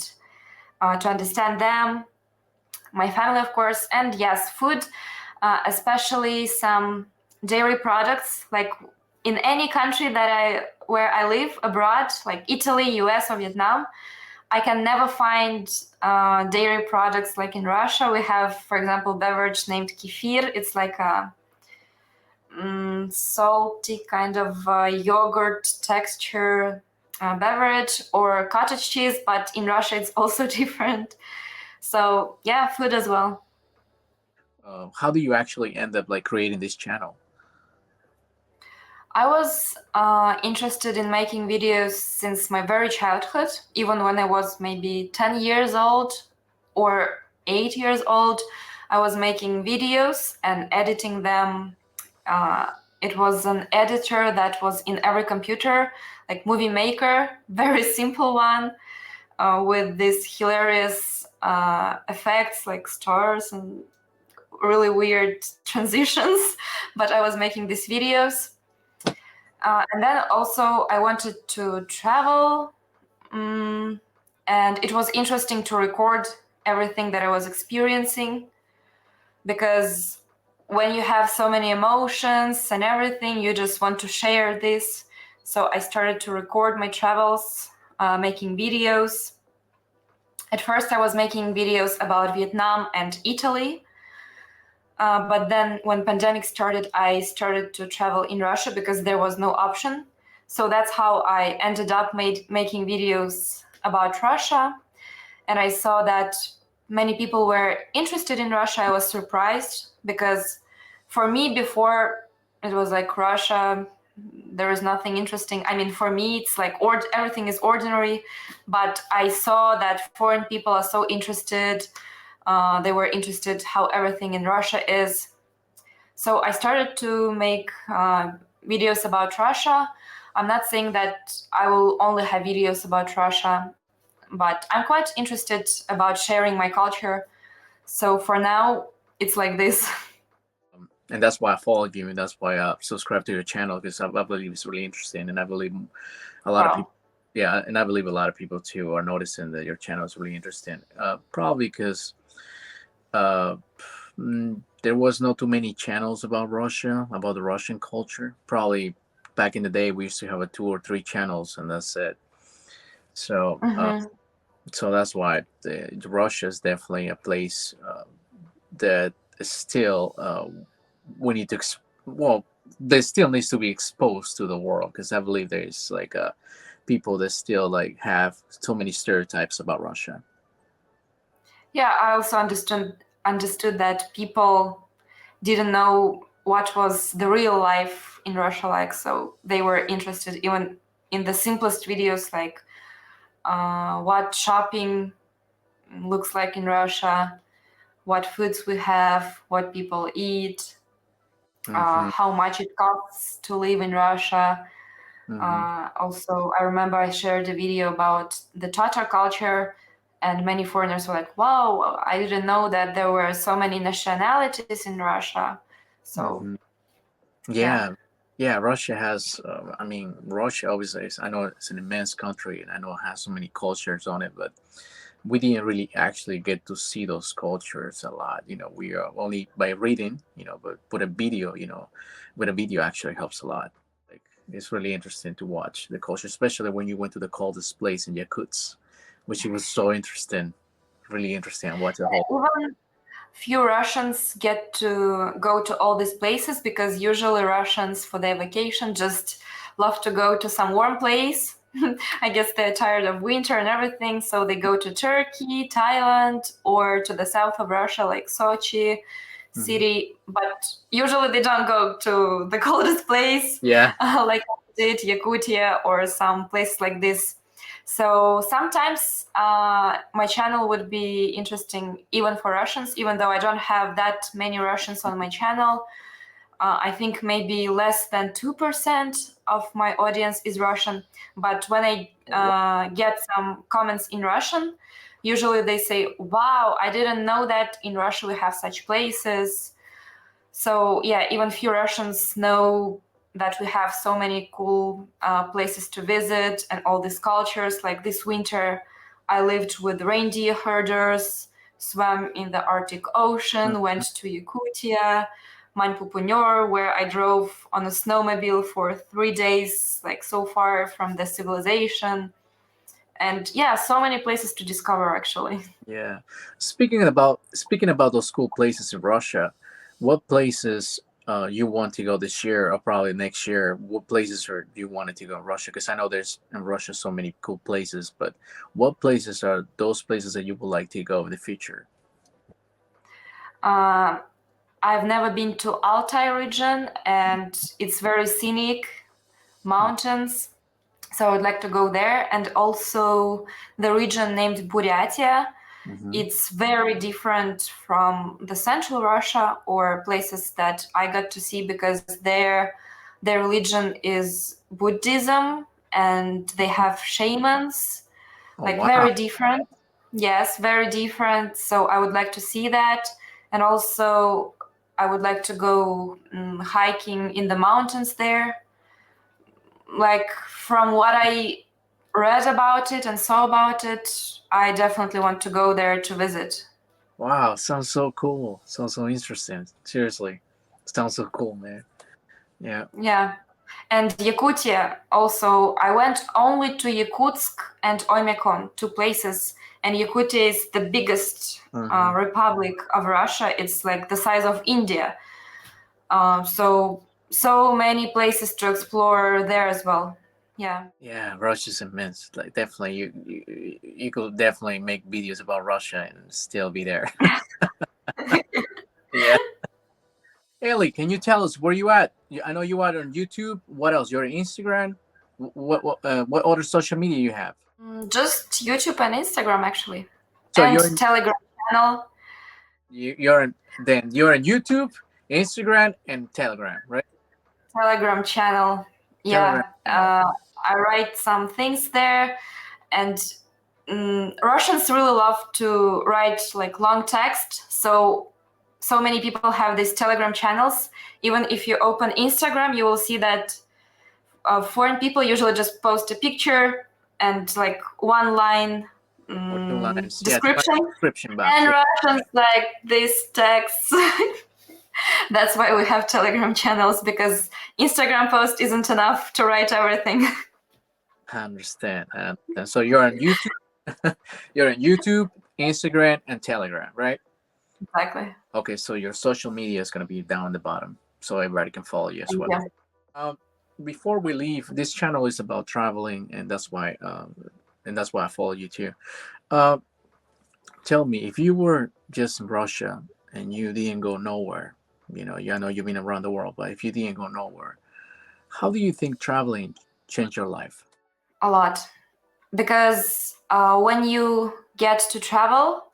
to understand them, my family, of course, and yes, food, especially some dairy products. Like in any country where I live abroad, like Italy, US, or Vietnam, I can never find dairy products like in Russia. We have, for example, beverage named kefir. It's like a salty kind of yogurt texture beverage, or cottage cheese, but in Russia it's also different. So yeah, food as well. How do you actually end up like creating this channel? I was interested in making videos since my very childhood, even when I was maybe 10 years old or 8 years old. I was making videos and editing them. It was an editor that was in every computer, like Movie Maker, very simple one, with these hilarious effects like stars and really weird transitions. But I was making these videos. And then also I wanted to travel. And it was interesting to record everything that I was experiencing, because when you have so many emotions and everything, you just want to share this. So I started to record my travels, making videos. At first, I was making videos about Vietnam and Italy. But then when pandemic started, I started to travel in Russia because there was no option. So that's how I ended up making videos about Russia. And I saw that many people were interested in Russia. I was surprised because for me before, it was like Russia, there is nothing interesting. I mean, for me, it's like everything is ordinary, but I saw that foreign people are so interested. They were interested how everything in Russia is. So I started to make videos about Russia. I'm not saying that I will only have videos about Russia, but I'm quite interested about sharing my culture. So for now, it's like this. And that's why I followed you, and that's why I subscribed to your channel, because I believe it's really interesting, and I believe a lot of Wow. people, yeah, and I believe a lot of people too are noticing that your channel is really interesting. Probably because there was not too many channels about Russia, about the Russian culture. Probably back in the day, we used to have a 2 or 3 channels, and that's it. So, Mhm. so that's why Russia is definitely a place that is still we need to well, there still needs to be exposed to the world, because I believe there's like people that still like have so many stereotypes about Russia. Yeah, I also understood that people didn't know what was the real life in Russia like, so they were interested even in the simplest videos, like what shopping looks like in Russia, what foods we have, what people eat, Hmm. how much it costs to live in Russia. Hmm. Also, I remember I shared a video about the Tatar culture, and many foreigners were like, wow, I didn't know that there were so many nationalities in Russia. So, Hmm. yeah. Yeah, yeah. Russia has. I mean, Russia obviously is. I know it's an immense country, and I know it has so many cultures on it, but we didn't really actually get to see those cultures a lot. We are only by reading. But with a video, with a video actually helps a lot. Like, it's really interesting to watch the culture, especially when you went to the coldest place in Yakutsk, which it was so interesting, really interesting. And watch the whole. Even few Russians get to go to all these places because usually Russians for their vacation just love to go to some warm place. I guess they're tired of winter and everything, so they go to Turkey, Thailand, or to the south of Russia, like Sochi Mhm. city. But usually they don't go to the coldest place, Yeah. like I did Yakutia or some place like this. So sometimes my channel would be interesting even for Russians, even though I don't have that many Russians on my channel. I think maybe less than 2% of my audience is Russian. But when I get some comments in Russian, usually they say, wow, I didn't know that in Russia we have such places. So yeah, even few Russians know that we have so many cool places to visit and all these cultures. Like this winter, I lived with reindeer herders, swam in the Arctic Ocean, went to Yakutia, Manpupunyor, where I drove on a snowmobile for 3 days, like so far from the civilization. And yeah, so many places to discover actually. Yeah. Speaking about those cool places in Russia, what places you want to go this year or probably next year? What places are you wanted to go in Russia? Because I know there's in Russia so many cool places, but what places are those places that you would like to go in the future? Uh, I've never been to Altai region, and it's very scenic mountains. So I would like to go there. And also the region named Buryatia. Mm-hmm. It's very different from the central Russia or places that I got to see because their religion is Buddhism and they have shamans, Oh like wow. very different. Yes, very different. So I would like to see that. And also I would like to go hiking in the mountains there. Like from what I read about it and saw about it, I definitely want to go there to visit. Wow, sounds so cool. Sounds so interesting. Seriously, sounds so cool, man. Yeah. Yeah. And Yakutia also, I went only to Yakutsk and Oymyakon, two places. And Yakutia is the biggest republic of Russia. It's like the size of India. So many places to explore there as well. Yeah. Yeah, Russia's immense. Like definitely, you could definitely make videos about Russia and still be there. Yeah. Ellie, can you tell us where you at? I know you are on YouTube. What else? You're on Instagram. What other social media you have? Just YouTube and Instagram actually, So and you're in, Telegram channel. you're in, then you're on YouTube, Instagram, and Telegram, right? Telegram channel. Yeah. Telegram. I write some things there, and Russians really love to write like long text. So many people have these Telegram channels. Even if you open Instagram, you will see that foreign people usually just post a picture and like one line Or 2 lines. description. Yeah, description box. And Russians like this text. That's why we have Telegram channels, because Instagram post isn't enough to write everything. I understand. So you're on YouTube, you're on YouTube, Instagram, and Telegram, right? Exactly. Okay, so your social media is gonna be down the bottom, so everybody can follow you as well. Yeah. Before we leave, this channel is about traveling, and that's why I follow you too. Tell me, if you were just in Russia and you didn't go nowhere, I know you've been around the world, but if you didn't go nowhere, how do you think traveling changed your life? A lot, because when you get to travel,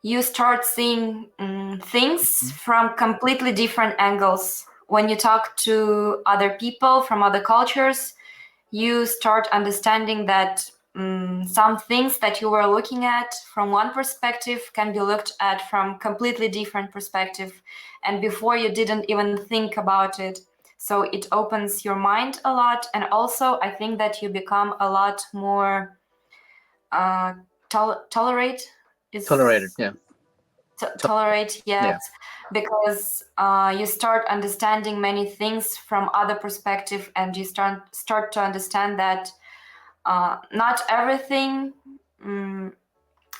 you start seeing things from completely different angles. When you talk to other people from other cultures, you start understanding that some things that you were looking at from one perspective can be looked at from completely different perspective, and before you didn't even think about it. So it opens your mind a lot, and also I think that you become a lot more Tolerated, yeah. Tolerate, yes. Yeah. Because you start understanding many things from other perspective, and you start to understand that not everything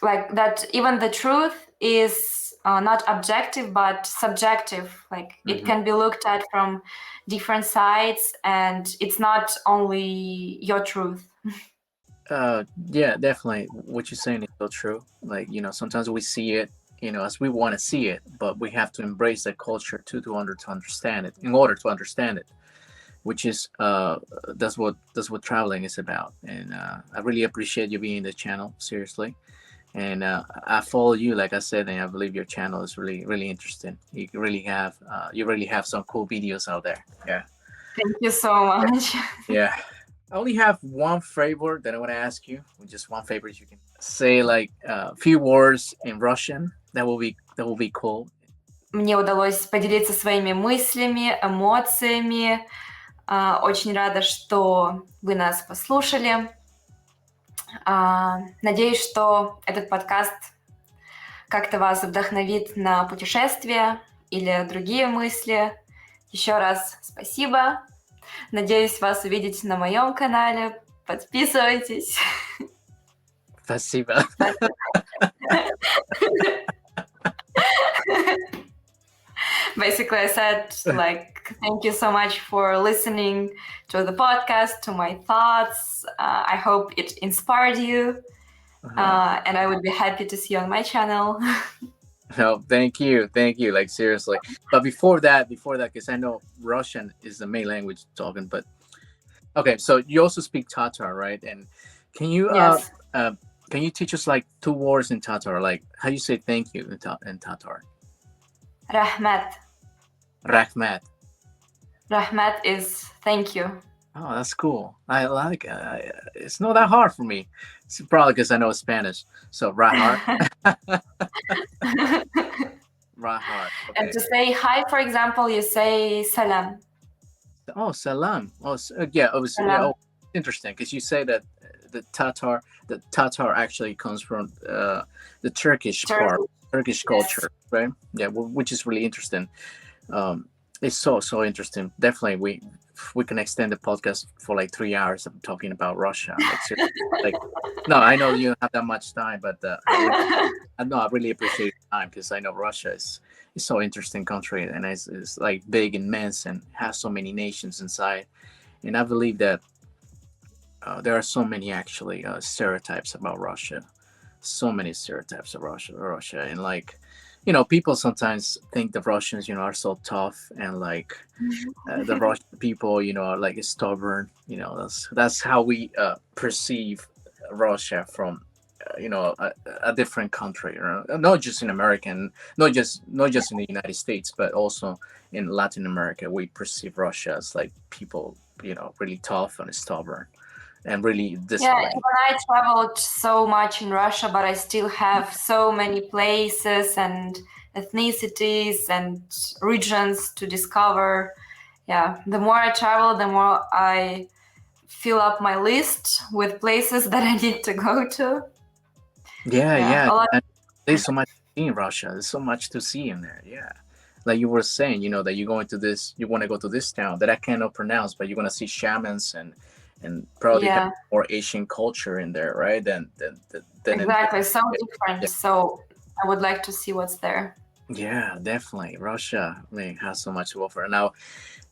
like that, even the truth is not objective but subjective. Like it can be looked at from different sides, and it's not only your truth. Yeah, definitely. What you're saying is so true. Like, sometimes we see it, as we want to see it, but we have to embrace that culture to understand it, in order to understand it, which is that's what traveling is about. And I really appreciate you being in the channel, seriously. And I follow you, like I said, and I believe your channel is really, really interesting. You really have some cool videos out there. Yeah. Thank you so much. Yeah. I only have one favor that I want to ask you. Just one favor, you can say like a few words in Russian. That will be cool. Мне удалось поделиться своими мыслями, эмоциями. Очень рада, что вы нас послушали. Надеюсь, что этот подкаст как-то вас вдохновит на путешествия или другие мысли. Еще раз спасибо. Надеюсь вас увидеть на моем канале. Подписывайтесь. Спасибо. Basically, I said, like, thank you so much for listening to the podcast, to my thoughts. I hope it inspired you. And I would be happy to see you on my channel. No, thank you. Like, seriously. But before that, because I know Russian is the main language talking, but okay, so you also speak Tatar, right? And can you Yes. Can you teach us like 2 words in Tatar? Like, how you say thank you in Tatar? Rahmat. Rahmat. Rahmat is thank you. Oh, that's cool. I like it. It's not that hard for me. It's probably because I know Spanish. So Rahmat. Rahmat. Okay. And to say hi, for example, you say salam. Oh, salam. Oh, yeah. It was Salam. interesting because you say that The Tatar actually comes from the Turkish Turkey. part, Turkish Yes. culture, right? Yeah, which is really interesting. It's so interesting. Definitely, we can extend the podcast for like 3 hours of talking about Russia. Like, seriously. Like, no, I know you don't have that much time, but I really appreciate your time because I know Russia is so interesting country, and it's like big, immense, and has so many nations inside. And I believe that there are so many actually stereotypes about Russia, so many stereotypes of Russia, and like, people sometimes think the Russians, are so tough, and like the Russian people, are like stubborn. That's how we perceive Russia from a different country, not just in American, not just in the United States, but also in Latin America. We perceive Russia as like people, really tough and stubborn and really Yeah, disciplined. even I traveled so much in Russia, but I still have so many places and ethnicities and regions to discover. Yeah, the more I travel, the more I fill up my list with places that I need to go to. Yeah, Yeah, yeah. a lot. And there's so much to see in Russia. There's so much to see in there. Yeah. Like you were saying, that you're going to you want to go to this town that I cannot pronounce, but you're going to see shamans and probably have Yeah, more Asian culture in there, right? Than in, exactly. So yeah, different. So I would like to see what's there. yeah, definitely. Russia, I mean, has so much to offer. Now,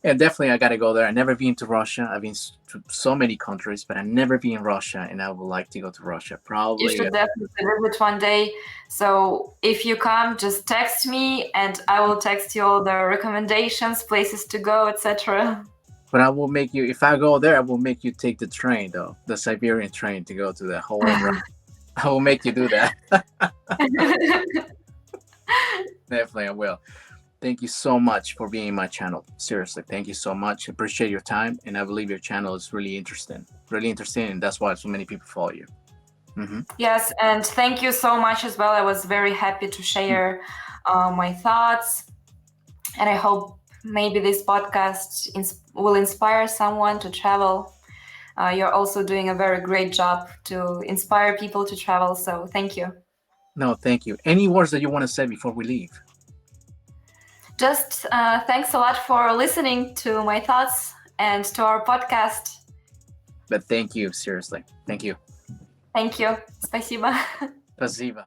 and definitely, I got to go there. I've never been to Russia. I've been to so many countries, but I've never been in Russia, and I would like to go to Russia. You Probably, should definitely visit one day. So if you come, just text me and I will text you all the recommendations, places to go, etc. but I will make you. If I go there, I will make you take the train, though, the Siberian train to go to the whole. I will make you do that. Definitely, I will. Thank you so much for being in my channel. Seriously, thank you so much. Appreciate your time, and I believe your channel is really interesting, and that's why so many people follow you. Yes, and thank you so much as well. I was very happy to share my thoughts, and I hope maybe this podcast will inspire someone to travel. You're also doing a very great job to inspire people to travel, so thank you. No, thank you. Any words that you want to say before we leave? Just thanks a lot for listening to my thoughts and to our podcast. But thank you, seriously. Thank you. Thank you. Спасибо. Спасибо.